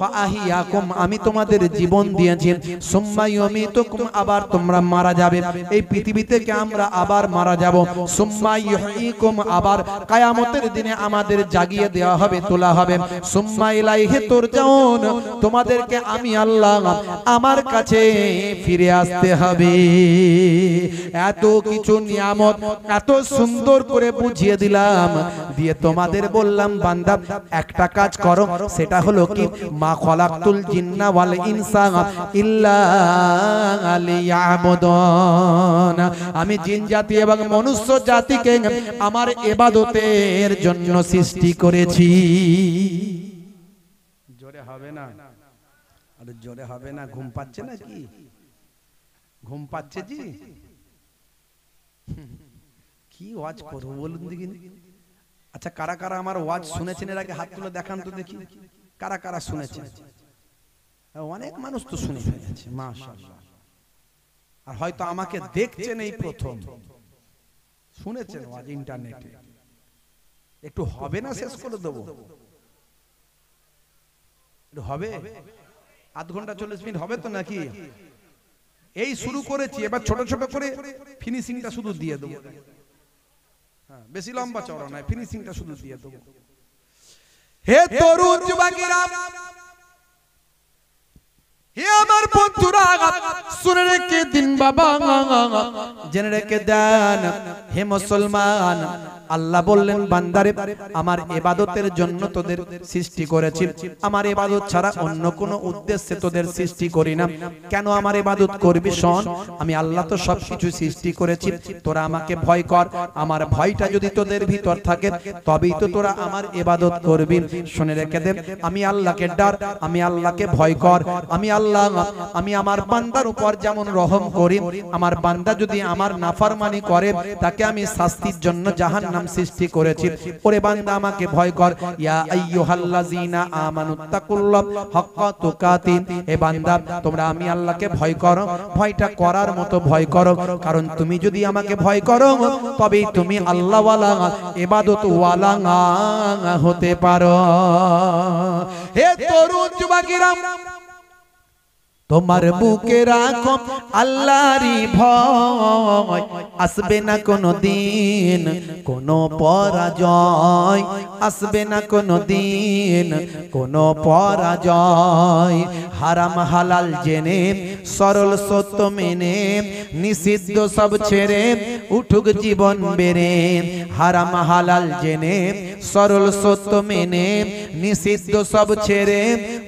ফাআহিয়াকুম, আমি তোমাদের জীবন দিয়েছি। সুম্মা ইউমিতুকুম, আবার তোমরা মারা যাবে। এই পৃথিবী থেকে আমরা আবার মারা যাব। সুম্মা ইউহয়িকুম, আবার কিয়ামতের দিনে আমাদের জাগিয়ে দেওয়া হবে, তোলা হবে। সুম্মা ইলাইহি তুরজাউন, তোমাদেরকে আমি আল্লাহ আমার কাছে ফিরে আসতে হবে। এত কিছু নিয়ামত এত সুন্দর করে বুঝিয়ে দিলাম, দিয়ে তোমাদের বললাম বান্দা একটা কাজ করো, সেটা হলো কি মা খলাকতুল জিন্না ওয়াল ইনসা ইল্লা লিয়াবুদুন, আমি জিন জাতি এবং মনুষ্য জাতিকে আমার ইবাদতের জন্য সৃষ্টি করেছি। জোরে হবে না? আরে জোরে হবে না? ঘুম পাচ্ছে নাকি? ঘুম পাচ্ছে জি? কি ওয়াজ করবো বলুন দেখি। আচ্ছা, কারা কারা আমার ওয়াজ শুনেছেন এর আগে? হাত তুলে দেখান তো দেখি, কারা কারা শুনেছেন? অনেক মানুষ তো শুনে ফেলেছে, মাশাআল্লাহ। আর হয়তো আমাকে দেখছেন এই প্রথম, শুনেছেন ওয়াজ ইন্টারনেটে। একটু হবে না? শেষ করে দেবো? হবে? আধ ঘন্টা 40 মিনিট হবে তো নাকি? এই শুরু করেছি, এবার ছোট ছোট করে ফিনিশিংটা শুধু দিয়ে দেবো। হ্যাঁ, বেশি লম্বা চওড়া নয়, ফিনিশিংটা শুধু দিয়ে দেবো। হে তরুণ যুবকেরা, হে আমার বন্ধুরা, শুনে রেখে দিন বাবা, জেনে রেখে দেন হে মুসলমান। আল্লাহ বললেন বান্দারে আমার ইবাদতের জন্য তোদের সৃষ্টি করেছি, আমার ইবাদত ছাড়া অন্য কোনো উদ্দেশ্যে তোদের সৃষ্টি করি না। কেন আমার ইবাদত করবি? শোন, আমি আল্লাহ তো সবকিছু সৃষ্টি করেছি, তোরা আমাকে ভয় কর। আমার ভয়টা যদি তোদের ভিতর থাকে তবেই তো তোরা আমার ইবাদত করবি। শুনে রেখে দে, আমি আল্লাহকে ডার, আমি আল্লাহকে ভয় কর। আমি আল্লাহ, আমি আমার বান্দার উপর যেমন রহম করি, আমার বান্দা যদি আমার নাফরমানি করে তাকে আমি শাস্তির জন্য জাহান্নাম সৃষ্টি করেছি। ওরে বান্দা আমাকে ভয় কর। ইয়া আইয়ুহাল্লাযিনা আমানুত্তাকুল্লাহ হাক্কা তুকাতি, হে বান্দা তোমরা আমি আল্লাহকে ভয় করো, ভয়টা করার মতো ভয় করো। কারণ তুমি যদি আমাকে ভয় করো তবেই তুমি আল্লাহ ওয়ালা ইবাদত ওয়ালা হতে পারো। হে তরুণ যুবকেরা, তোমার বুকে রাখো আল্লাহরই ভয়, আসবে না কোনো দিন কোনো পরাজয়, আসবে না কোনো দিন কোনো পরাজয়। হারাম হালাল জেনে সরল সত্য মেনে নিষিদ্ধ সব ছেড়ে উঠুক জীবন বেড়ে। হারাম হালাল জেনে সরল সত্য মেনে নিষিদ্ধ সব ছেড়ে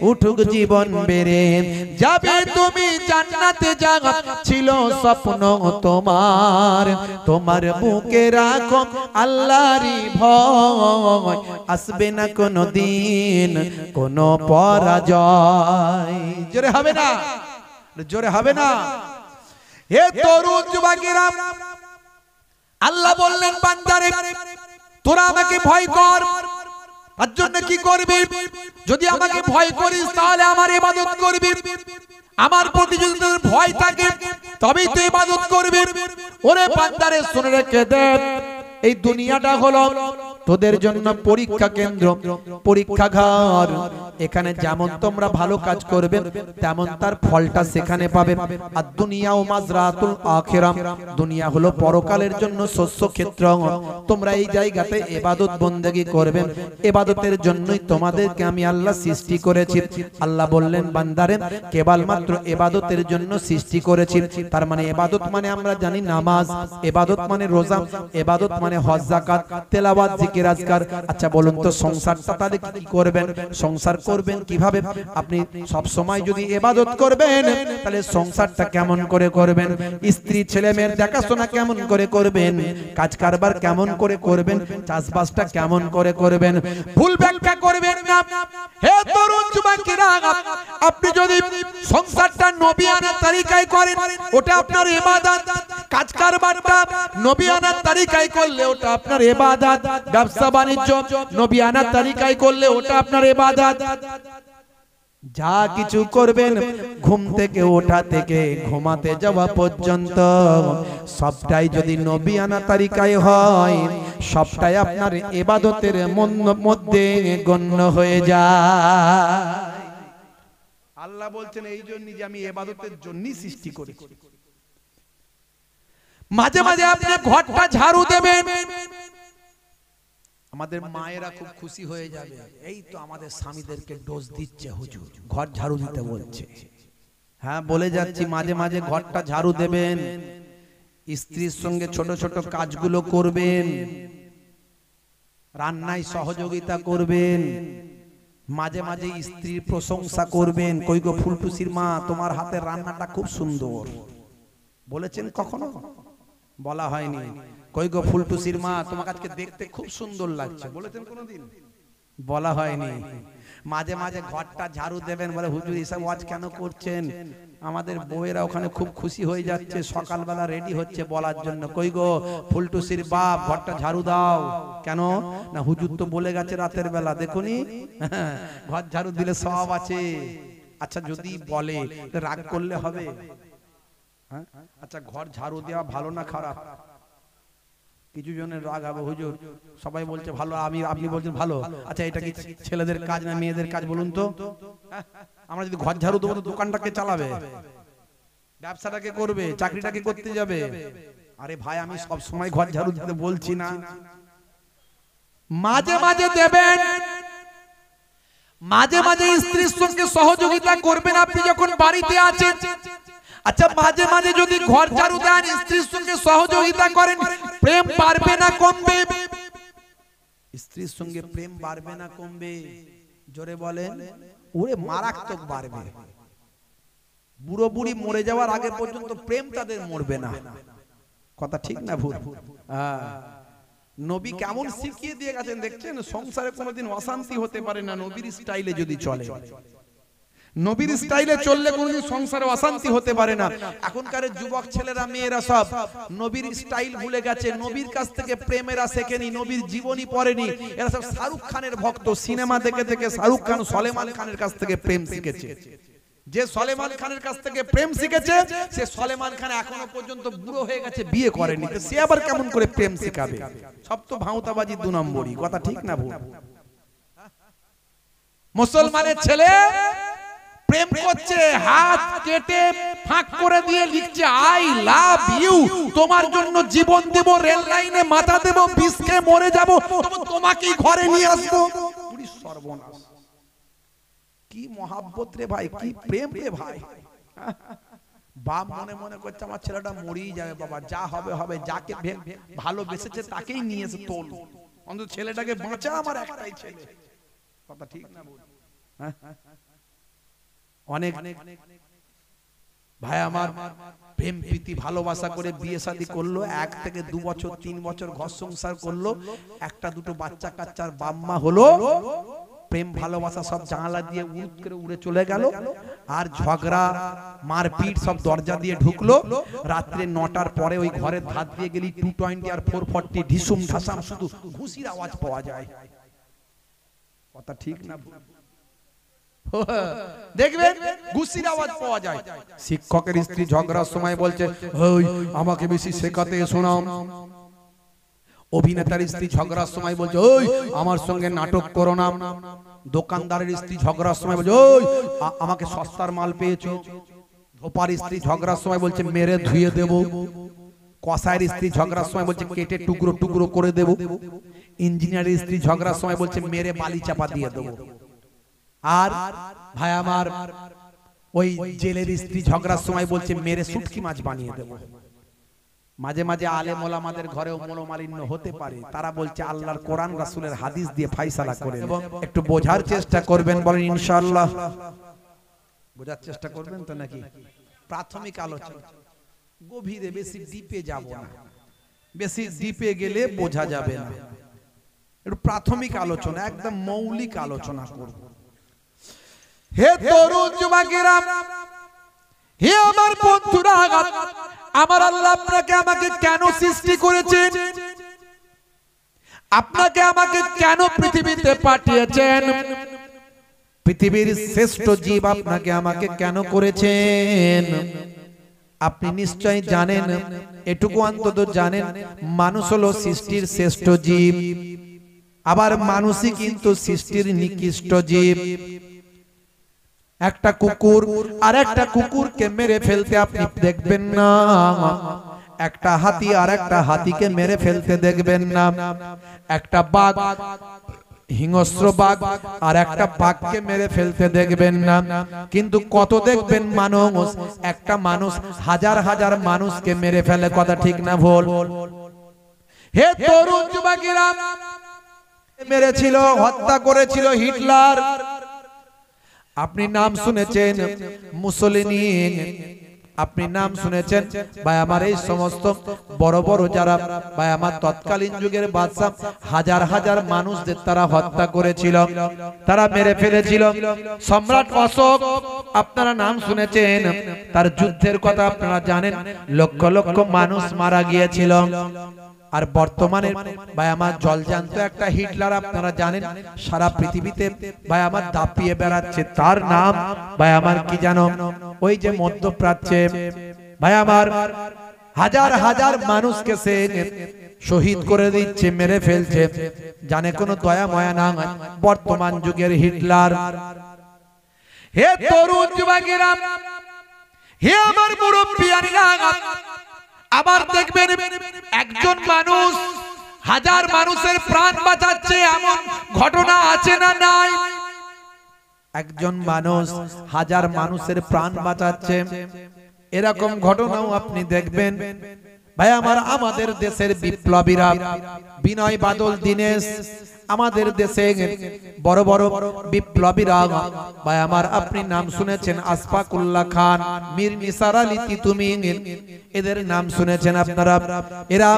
উঠুক জীবন বেড়ে। যাবে তুমি জান্নাতে, জায়গা ছিল স্বপ্ন তোমার, তোমার বুকে রাখো আল্লাহরই ভয়, আসবে না কোনো দিন কোনো পরাজয়। জোরে হবে না? জোরে হবে না? হে তরুণ যুবকেরা, আল্লাহ বললেন বান্দারে তোরা আমাকে ভয় কর। তার জন্য কি করবি? যদি আমাকে ভয় করিস তাহলে আমার ইবাদত করবি। আমার প্রতি যদি তোর ভয় থাকে তবেই তুই ইবাদত করবি। ওরে বান্দারে শুনে রেখে দে, এই দুনিয়াটা হলো তোদের জন্য পরীক্ষা কেন্দ্র, পরীক্ষাগার। এখানে যেমন তোমরা ভালো কাজ করবে তেমন তার ফলটা সেখানে পাবে। আর দুনিয়া ও মাজরাতুল আখিরাহ, দুনিয়া হলো পরকালের জন্য শস্য ক্ষেত্র। তোমরা এই জায়গাতে ইবাদত বন্দেগী করবে, ইবাদতের জন্যই তোমাদেরকে আমি আল্লাহ সৃষ্টি করেছি। আল্লাহ বললেন বান্দারে কেবলমাত্র ইবাদতের জন্য সৃষ্টি করেছি। তার মানে ইবাদত মানে আমরা জানি নামাজ, ইবাদত মানে রোজা, ইবাদত মানে হজ যাকাত তেলাওয়াত জিকির আজকার। আচ্ছা বলুন তো সংসারটা তাহলে কি করবেন? সংসার করবেন কিভাবে? আপনি সব সময় যদি ইবাদত করবেন তাহলে সংসারটা কেমন করে করবেন? স্ত্রী ছেলে মেয়ের দেখাশোনা কেমন করে করবেন? কাজ কারবার কেমন করে করবেন? চাষবাসটা কেমন করে করবেন? ভুল ব্যাখ্যা করবেন না। হে তরুণ যুবকেরা, আপনি যদি সংসারটা নবিয়ানা তরিকায় করেন ওটা আপনার ইবাদত, কাজ কারবারটা নবিয়ানা তরিকায় করলে ওটা আপনার ইবাদত, ব্যবসা বাণিজ্য নবিয়ানা তরিকায় করলে ওটা আপনার ইবাদত। যা কিছু করবেন ঘুম থেকে ওঠা থেকে ঘুমাতে যাওয়া পর্যন্ত সবটাই যদি নবিয়ানা তরিকায় হয় সবটাই আপনার ইবাদতের মধ্যে গণ্য হয়ে যায়। আল্লাহ বলছেন এই জন্য যে আমি ইবাদতের জন্যই সৃষ্টি করেছি। মাঝে মাঝে আপনি ঘরটা ঝাড়ু দেবেন, আমাদের মায়েরা খুব খুশি হয়ে যাবে, এই তো আমাদের স্বামীদেরকে ডোজ দিচ্ছে হুজুর, ঘর ঝাড়ু দিতে বলছে। হ্যাঁ বলে যাচ্ছি, মাঝে মাঝে ঘরটা ঝাড়ু দেবেন, স্ত্রীর সঙ্গে ছোট ছোট কাজগুলো করবেন, রান্নায় সহযোগিতা করবেন, মাঝে মাঝে স্ত্রীর প্রশংসা করবেন। কই গো ফুলটুসির মা, তোমার হাতের রান্নাটা খুব সুন্দর, বলেছেন কখনো? বলা হয়নি। কই গো ফুলটুসির মা, তোমাকে আজকে দেখতে খুব সুন্দর লাগছে, বলেছেন কোনোদিন? বলা হয়নি। মাঝে মাঝে ঘরটা ঝাড়ু দেবেন, বলে হুজুর এসব ওয়াজ কেন করছেন? আমাদের বউয়েরা ওখানে খুব খুশি হয়ে যাচ্ছে, সকালবেলা রেডি হচ্ছে বলার জন্য। কই গো ফুলটুসির বাপ, ঘরটা ঝাড়ু দাও। কেন? না হুজুর তো বলে গেছে রাতের বেলা, দেখুনি ঘর ঝাড়ু দিলে সওয়াব আছে। আচ্ছা যদি বলে রাগ করলে হবে? আচ্ছা ঘর ঝাড়ু দেওয়া ভালো না খারাপ? কিছু জনের রাগ হবে, হুজুর সবাই বলছে ভালো, আপনি বলছেন ভালো। আচ্ছা এটা কি ছেলেদের কাজ না মেয়েদের কাজ বলুন তো? আমরা যদি ঘর ঝাড়ু দেবো তো দোকানটাকে চালাবে, ব্যবসাটাকে করবে, চাকরিটাকে করতে যাবে। আরে ভাই আমি সব সময় ঘর ঝাড়ু দিতে বলছি না, মাঝে মাঝে দেবেন, মাঝে মাঝে স্ত্রীর সঙ্গে সহযোগিতা করবেন আপনি যখন বাড়িতে আছেন। আচ্ছা মাঝে মাঝে যদি ঘর ঝাড়ু দেন, স্ত্রীর সঙ্গে সহযোগিতা করেন, প্রেম বাড়বে না কমবে? স্ত্রীর সঙ্গে প্রেম বাড়বে না কমবে? জোরে বলেন। ওরে মারাত্মক বাড়বে। বুড়ো বুড়ি মরে যাওয়ার আগে পর্যন্ত প্রেম তাদের মরবে না। কথা ঠিক না ভুল? নবী কেমন শিখিয়ে দিয়ে গেছেন দেখছেন, সংসারে কোনোদিন অশান্তি হতে পারে না নবীর স্টাইলে যদি চলে। নবীর স্টাইলে চললে কোনোদিন সংসারে অশান্তি হতে পারে না। এখনকার যুবক ছেলেরা মেয়েরা সব নবীর স্টাইল ভুলে গেছে, নবীর কাছ থেকে প্রেমেরা শেখেনি, নবীর জীবনী পড়েনি। এরা সব শাহরুখ খানের ভক্ত, সিনেমা দেখে দেখে শাহরুখ খান সলেমান খানের কাছ থেকে প্রেম শিখেছে। যে সলেমান খানের কাছ থেকে প্রেম শিখেছে সে সলেমান খান এখনো পর্যন্ত বুড়ো হয়ে গেছে, বিয়ে করেনি, সে আবার কেমন করে প্রেম শিখাবে? সব তো ভাঁওতাবাজি, দু নম্বরই। কথা ঠিক না ভুল? মুসলমানের ছেলে প্রেম করছে, হাত কেটে ফাঁক করে দিয়ে লিখছে আই লাভ ইউ, তোমার জন্য জীবন দেব, রেল লাইনে মাথা দেব, বিষ খেয়ে মরে যাব, তোমাকেই ঘরে নিয়ে আসবো। সর্বনাশ! কি মহাব্বত রে ভাই, কি প্রেম রে ভাই। বাপ মনে মনে করছে আমার ছেলেটা মরেই যাবে, বাবা যা হবে হবে, যাকে ভালোবেসেছে তাকেই নিয়ে এসে তোল, অন্তত ছেলেটাকে বাঁচা, আমার একটাই ছেলে। কথা ঠিক না বল? অনেক ভাই আমার প্রেম প্রীতি ভালোবাসা করে বিয়ে শাদী করলো, 1 থেকে 2 বছর 3 বছর ঘর সংসার করলো, একটা দুটো বাচ্চা কাচ্চার বাম্মা হলো, প্রেম ভালোবাসা সব জানালা দিয়ে উড় করে উড়ে চলে গেল, আর ঝগড়া মারপিট সব দরজা দিয়ে ঢুকলো। রাত্রে 9টার পরে ওই ঘরের ধার দিয়ে গেলি 220 আর 440 ঢিসুম ঢাসাম শুধু ঘুষির আওয়াজ পাওয়া যায়। কথা ঠিক না? দেখবেন ঘুষির আওয়াজ পাওয়া যায়। শিক্ষকের স্ত্রী ঝগড়ার সময় বলছে ওই আমাকে বেশি শেখাতে শোনাও। অভিনেতার স্ত্রী ঝগড়ার সময় বলছে ওই আমার সঙ্গে নাটক করো না। দোকানদারের স্ত্রী ঝগড়ার সময় বলছে ওই আমাকে সস্তার মাল পেয়েছো। ধোপার স্ত্রী ঝগড়ার সময় বলছে মেরে ধুয়ে দেব। কসাইয়ের স্ত্রী ঝগড়ার সময় বলছে কেটে টুকরো টুকরো করে দেব। ইঞ্জিনিয়ারের স্ত্রী ঝগড়ার সময় বলছে মেরে বালি চাপা দিয়ে দেবো। আর ভাই আমার ওই জেলের স্ত্রী ঝগড়ার সময় বলছে মেরে শুটকি মাছ বানিয়ে দেব। মাঝে মাঝে আলেম ওলামাদের ঘরেও মনোমালিন্য হতে পারে, তারা বলছে আল্লাহর কোরআন রাসূলের হাদিস দিয়ে ফায়সালা করে। একটু বোঝার চেষ্টা করবেন, বলেন ইনশাআল্লাহ। বোঝার চেষ্টা করবেন তো নাকি? প্রাথমিক আলোচনা, গভীরে বেশি ডিপে যাব না, বেশি ডিপে গেলে বোঝা যাবে না। একটু প্রাথমিক আলোচনা, একদম মৌলিক আলোচনা করব। হে তরুণ যুবকেরা, হে আমার বন্ধুরা, আমার আল্লাহ আপনাকে আমাকে কেন সৃষ্টি করেছেন? আপনাকে আমাকে কেন পৃথিবীতে পাঠিয়েছেন? পৃথিবীর শ্রেষ্ঠ জীব আপনাকে আমাকে কেন করেছেন? আপনি নিশ্চয় জানেন, এটুকু অন্তত জানেন, মানুষ হলো সৃষ্টির শ্রেষ্ঠ জীব, আবার মানুষই কিন্তু সৃষ্টির নিকৃষ্ট জীব। একটা কুকুর আর একটা কুকুরকে মেরে ফেলতে আপনি দেখবেন না, একটা হাতি আর একটা হাতিকে মেরে ফেলতে দেখবেন না, একটা বাঘ হিংস্র বাঘ আর একটা বাঘকে মেরে ফেলতে দেখবেন না, কিন্তু কত দেখবেন মানুষ, একটা মানুষ হাজার হাজার মানুষকে মেরে ফেলে। কথা ঠিক না ভুল? হে তরুণ যুবকেরা, মেরেছিল, হত্যা করেছিল হিটলার। আপনি নাম শুনেছেন মুসলিনি, আপনি নাম শুনেছেন ভাই আমার এই সমস্ত বড় বড় যারা ভাই আমার তৎকালীন যুগের বাদশা, হাজার হাজার মানুষদের তারা হত্যা করেছিল, তারা মেরে ফেলেছিল। সম্রাট অশোক আপনারা নাম শুনেছেন, তার যুদ্ধের কথা আপনারা জানেন, লক্ষ লক্ষ মানুষ মারা গিয়েছিল। আর বর্তমানে ভাই আমার জলজান্ত একটা হিটলার আপনারা জানেন, সারা পৃথিবীতে ভাই আমার দাপিয়ে বেড়াচ্ছে, তার নাম ভাই আমার কি জানো, ওই যে মধ্যপ্রাচ্যে ভাই আমার হাজার হাজার মানুষকে সে শহীদ করে দিচ্ছে, মেরে ফেলছে, জানে কোনো দয়া ময়া না, বর্তমান যুগের হিটলার। হে তরুণ যুবকেরা, হে আমার মুরব্বিয়ানেরা, আবার দেখবেন একজন মানুষ হাজার মানুষের প্রাণ বাঁচাচ্ছে, এমন ঘটনা আছে না নাই? একজন মানুষ হাজার মানুষের প্রাণ বাঁচাচ্ছে, এরকম ঘটনাও আপনি দেখবেন। ভাই আমার আমাদের দেশের বিপ্লবীরা বিনয় বাদল দীনেশ আমাদের দেশে বড় বড় বিপ্লবীরা, ভাই আমার আপনি নাম শুনেছেন আশফাকুল্লাহ খান, মীর নিসার আলী তিতুমি, এদের নাম শুনেছেন আপনারা। এরা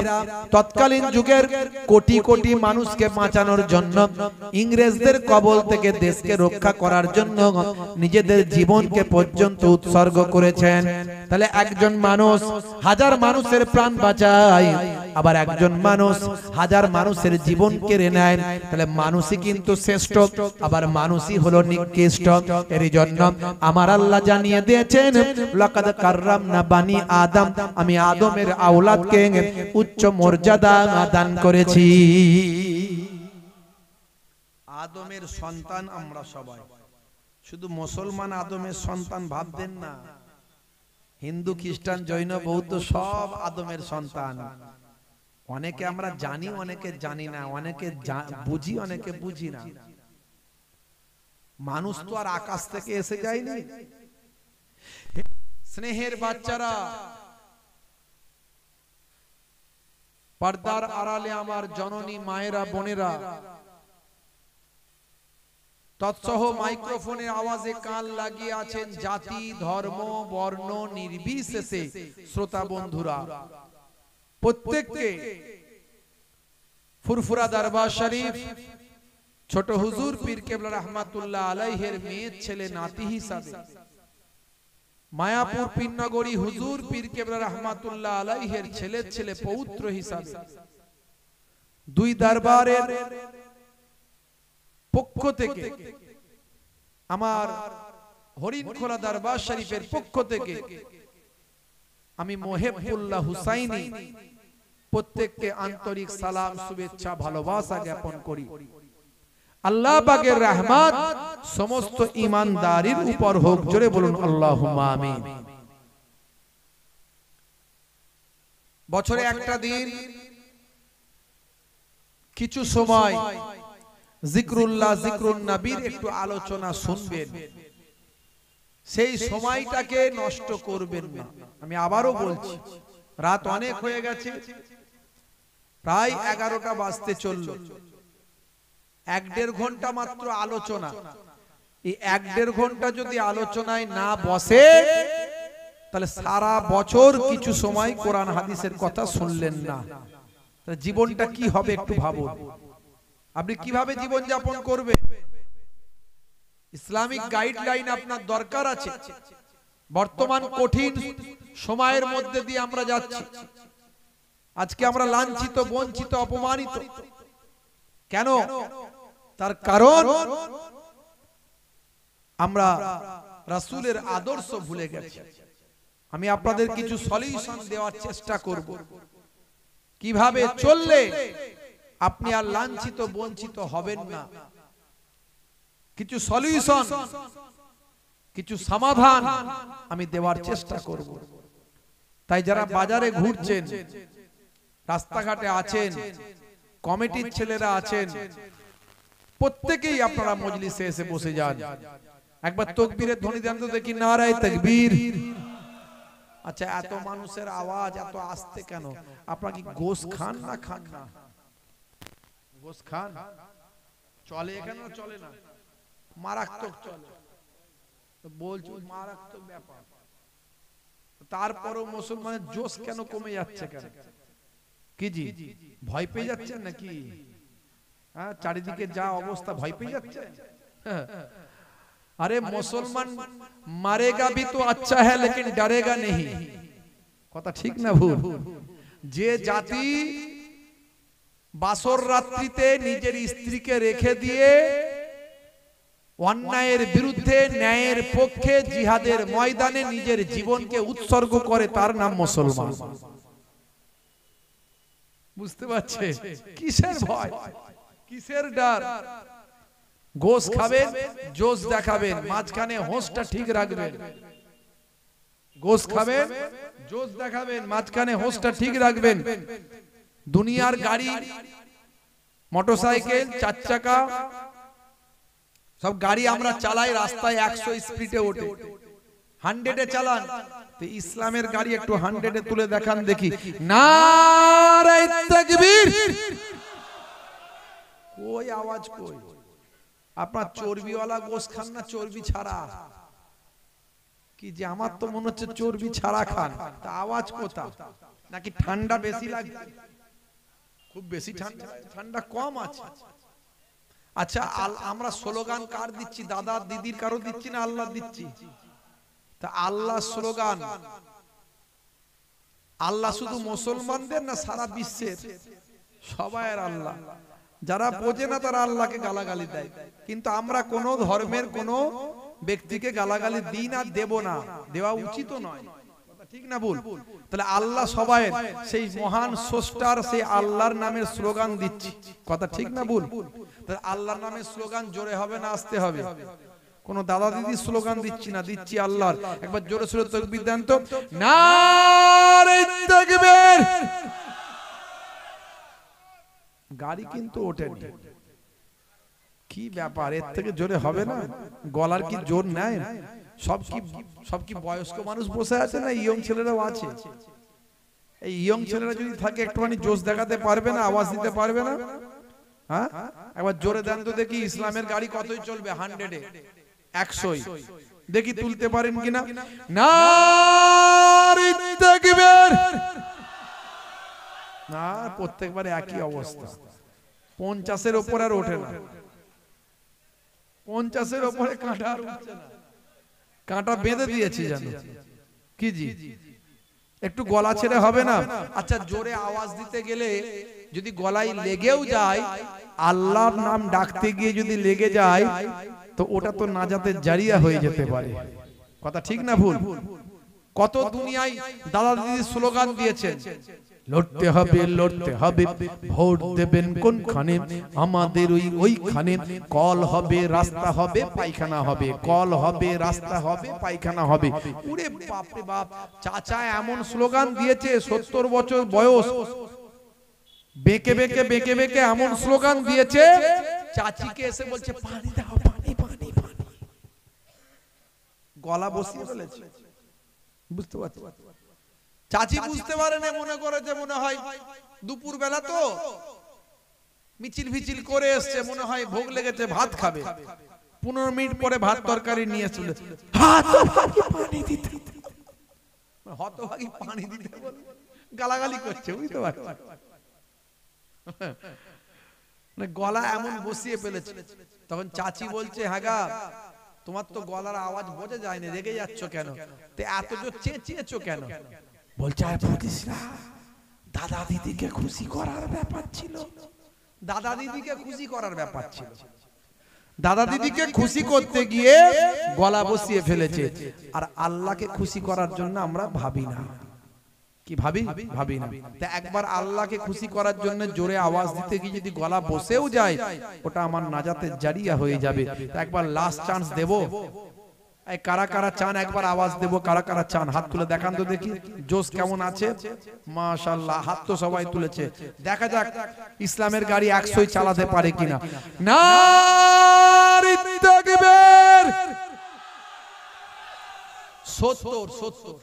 তৎকালীন যুগের কোটি কোটি মানুষকে বাঁচানোর জন্য, ইংরেজদের কবল থেকে দেশকে রক্ষা করার জন্য নিজেদের জীবনকে পর্যন্ত উৎসর্গ করেছেন। তাহলে একজন মানুষ হাজার মানুষের প্রাণ বাঁচায়, আবার একজন মানুষ হাজার মানুষের জীবন কেড়ে নেয়। তাহলে মানুষই কিন্তু শ্রেষ্ঠ, আবার মানুষই হলো নিকৃষ্ট। এর জন্য আমার আল্লাহ জানিয়ে দিয়েছেন, লাকাদ কাররামনা বানি আদম, আমি আদমের আওলাদকে উচ্চ মর্যাদা দান করেছি। আদমের সন্তান আমরা সবাই, শুধু মুসলমান আদমের সন্তান ভাববেন না, হিন্দু খ্রিস্টান জৈন বৌদ্ধ সব আদমের সন্তান। অনেকে আমরা জানি, অনেকে জানি না, অনেকে বুঝি, অনেকে বুঝি না। মানুষ তো আর আকাশ থেকে এসে যায়নি। স্নেহের বাচ্চারা, পর্দার আড়ালে আমার জননী মায়েরা বোনেরা, তৎসহ মাইক্রোফোনের আওয়াজে কান লাগিয়ে আছেন জাতি ধর্ম বর্ণ নির্বিশেষে শ্রোতা বন্ধুরা, প্রত্যেককে ফুরফুরা দরবার শরীফ ছোট হুজুর পীর কেবলা রহমাতুল্লাহ আলাইহির মেয়ে ছেলে নাতি হিসাবে, মায়াপুর পীরনগরী হুজুর পীর কেবলা রহমাতুল্লাহ আলাইহির ছেলের ছেলে পৌত্র হিসাবে, দুই দরবারের পক্ষ থেকে, আমার হরিণখোলা দরবার শরীফের পক্ষ থেকে আমি মোহেবুল্লাহ হুসাইনি প্রত্যেককে আন্তরিক সালাম শুভেচ্ছা ভালোবাসা জ্ঞাপন করি। আল্লাহ পাকের রহমত সমস্ত ঈমানদারির উপর হোক, জোরে বলুন আল্লাহুম্মা আমিন। বছরে একটা দিন কিছু সময় জিকরুল্লাহ জিকরুন নবীর একটু আলোচনা শুনবেন, সেই সময়টাকে নষ্ট করবেন না। আমি আবারও বলছি, রাত অনেক হয়ে গেছে, প্রায় 11টা বাজতে চলল। 1-1.5 ঘন্টা মাত্র আলোচনা। এই 1-1.5 ঘন্টা যদি আলোচনায় না বসে, তাহলে সারা বছর কিছু সময় কোরআন হাদিসের কথা শুনলেন না, তাহলে জীবনটা কি হবে একটু ভাবুন। আপনি কিভাবে জীবন যাপন করবেন? ইসলামিক গাইডলাইন আপনার দরকার আছে। বর্তমান কঠিন সময়ের মধ্যে দিয়ে আমরা যাচ্ছি। আজকে আমরা লাঞ্ছিত, বঞ্চিত, অপমানিত। কেন? তার কারণ আমরা রাসূলের আদর্শ ভুলে গেছি। আমি আপনাদের কিছু সলিউশন দেওয়ার চেষ্টা করব, কিভাবে চললে আপনি আর লাঞ্ছিত বঞ্চিত হবেন না। কিছু সলিউশন, কিছু সমাধান আমি দেওয়ার চেষ্টা করব। তাই যারা বাজারে ঘুরছেন, রাস্তাঘাটে আছেন, কমিটির ছেলেরা আছেন, প্রত্যেকেই আপনারা মজলিসে এসে বসে যান। একবার তাকবীরের ধ্বনি দেন তো দেখি, নারায়ে তাকবীর। আচ্ছা, এত মানুষের আওয়াজ এত আস্তে কেন? আপনারা কি গোশ খান না খান না? গোশ খান? চলে এখানে, চলে না? মারাত্মক চলে। তো বলছো মারাত্মক ব্যাপার, তারপরও মুসলমানের জোশ কেন কমে যাচ্ছে? কেন? কি জি ভয় পেয়ে যাচ্ছেন নাকি? হ্যাঁ, চারিদিকে যা অবস্থা, ভয় পেয়ে যাচ্ছে। अरे मुसलमान मरेगा भी तो अच्छा है लेकिन डरेगा नहीं। কথা ঠিক না ভুল? যে জাতি বাসর রাত্রিতে নিজের স্ত্রীকে রেখে দিয়ে অন্যায়ের বিরুদ্ধে ন্যায়ের পক্ষে জিহাদের ময়দানে নিজের জীবনকে উৎসর্গ করে, তার নাম মুসলমান। বুঝতে পারছে? কিসের ভয়, কিসের ডর? গোশ খাবেন, জোশ দেখাবেন, মাঝখানে হোঁশটা ঠিক রাখবেন। গোশ খাবেন, জোশ দেখাবেন, মাঝখানে হোঁশটা ঠিক রাখবেন। দুনিয়ার গাড়ি, মোটরসাইকেল, 4 চাকা, সব গাড়ি আমরা চালাই, রাস্তায় 100 স্পিডে ওঠে, 100-এ চালান। তো ইসলামের গাড়ি একটু 100-এ তুলে দেখান দেখি। নারায়ে তাকবীর। কই আওয়াজ কই? আপনার চর্বিওয়ালা গোশ খান না চর্বি ছাড়া? কি যে আমার তো মনে হচ্ছে চর্বি ছাড়া খান। তা আওয়াজ কোথা? নাকি ঠান্ডা বেশি লাগে? খুব বেশি ঠান্ডা, ঠান্ডা কম আছে। আচ্ছা আমরা স্লোগান কার দিচ্ছি? দাদা দিদির কারো দিচ্ছি না আল্লাহ দিচ্ছি? তা আল্লাহ স্লোগান, আল্লাহ শুধু মুসলমানদের না সারা বিশ্বের? সবাইয়ের আল্লাহ। যারা বোঝে না তারা আল্লাহকে গালাগালি দেয়, কিন্তু আমরা কোন ধর্মের কোন ব্যক্তিকে গালাগালি দিই না, দেব না, দেওয়া উচিত নয়। ঠিক না ভুল? তাহলে আল্লাহ সবাই সেই মহান স্রষ্টার সেই আল্লাহর নামের স্লোগান দিচ্ছি, কথা ঠিক না ভুল? তাহলে আল্লাহর নামের স্লোগান জোরে হবে না আসতে হবে? কোন দাদা দিদির স্লোগান দিচ্ছি না, দিচ্ছি আল্লাহর। একবার জোরে সোরে তাকবীর দেন তো, নারে তাকবীর। গাড়ি কিন্তু ওঠেনি, কি ব্যাপার? এর থেকে জোরে হবে না? গলার কি জোর নাই? সব কি বয়স্ক মানুষ বসে আছে না ইয়ং ছেলেরাও আছে? এই ইয়ং ছেলেরা যদি থাকে একটুখানি জোশ দেখাতে পারবে না, আওয়াজ দিতে পারবে না? হ্যাঁ, একবার জোরে দেন তো দেখি। ইসলামের গাড়ি কতই চলবে? 100-এ, 100-ই দেখি তুলতে পারেন কিনা। নারে তাকবীর। না, প্রত্যেকবার একই অবস্থা। 50-এর উপর আর ওঠে না। 50-এর উপরে কাঁটা আর উঠছে না। কাঁটা বেঁধে দিয়েছি জানো কি জি? একটু গলা ছেড়ে হবে না? আচ্ছা জোরে আওয়াজ দিতে গেলে যদি গলায় লেগেও যায়, আল্লাহর নাম ডাকতে গিয়ে যদি লেগে যায়, তো ওটা তো নাজাতের জারিয়া হয়ে যেতে পারে, কথা ঠিক না ভুল? কত দুনিয়ায় দাদা দিদি স্লোগান দিয়েছেন, লড়তে হবে লড়তে হবে, ভোট দেবেন কোনখানে, আমাদের ওইখানে, কল হবে রাস্তা হবে পায়খানা হবে, কল হবে রাস্তা হবে পায়খানা হবে। ওরে বাপ রে বাপ, চাচা এমন স্লোগান দিয়েছে, 70 বছর বয়স, বেঁকে বেঁকে বেঁকে বেঁকে এমন স্লোগান দিয়েছে, চাচিকে এসে বলছে পানি দাও, পানি পানি পানি, গলা বসিয়ে ফেলেছে। বুঝতে পারছো? চাচি বুঝতে পারে না, মনে করে যে মনে হয় দুপুর বেলা তো মিছিল ফিছিল করে এসছে, মনে হয় ভোগ লেগেছে, ভাত খাবে। 15 মিনিট পরে ভাত তরকারি নিয়ে চলে, হতভাগী পানি দিতে, হতভাগী পানি দিতে বলে গালাগালি করছে। বুঝতে পারছো? গলা এমন বসিয়ে ফেলেছে। তখন চাচি বলছে, হ্যাঁ গা, তোমার তো গলার আওয়াজ বোঝা যায় না, রেগে যাচ্ছ কেন? তো এত জোর চেঁচিয়েছো কেন? বলছে আর বলিস না, দাদা দিদিকে খুশি করার ব্যাপার ছিল। দাদা দিদিকে খুশি করার ব্যাপার ছিল। দাদা দিদিকে খুশি করতে গিয়ে গলা বসিয়ে ফেলেছে। আর আল্লাহকে খুশি করার জন্য আমরা ভাবি না। কি ভাবি? ভাবি না। তা একবার আল্লাহকে খুশি করার জন্য জোরে আওয়াজ দিতে গিয়ে যদি গলা বসেও যায়, ওটা আমার নাজাতের জারিয়া হয়ে যাবে। তা একবার লাস্ট চান্স দেব। এই কারা কারা চান একবার আওয়াজ দেব? কারা কারা চান হাত তুলে দেখান তো দেখি, জোশ কেমন আছে? মাশাআল্লাহ, হাত তো সবাই তুলেছে। দেখা যাক ইসলামের গাড়ি 100 চালাতে পারে কিনা। নারে তাকবীর। 70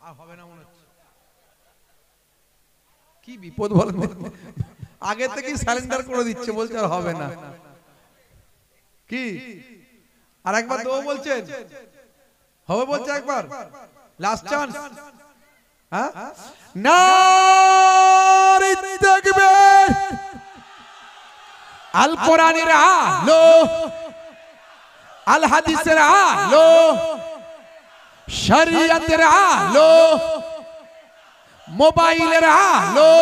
আর হবে না মনে হচ্ছে। কি বিপদ বলেন? আগে থেকেই সারেন্ডার করে দিচ্ছে, বলছে আর হবে না। কি আর একবার দেবো বলছেন? হবে বলছে একবার, লাস্ট চান্স। হ্যাঁ, নারে তাকবীর। আল কোরআনের আলো, আল হাদিসের আলো, শরীয়তের আলো, মোবাইলের আলো।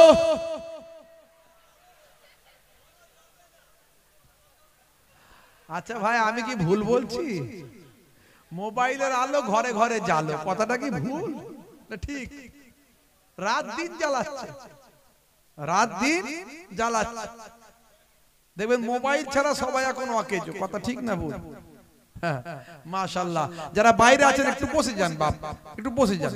আচ্ছা ভাই, আমি কি ভুল বলছি? মোবাইলের আলো ঘরে ঘরে জ্বালো, কথাটা কি ভুল না ঠিক? রাত দিন জ্বালাচ্ছে, রাত দিন জ্বালাচ্ছে। দেখবেন মোবাইল ছাড়া সবাই এখন অকেজ, কথা ঠিক না ভুল? হ্যাঁ, মাশাআল্লাহ। যারা বাইরে আছেন একটু বসে যান, বাপ একটু বসে যান।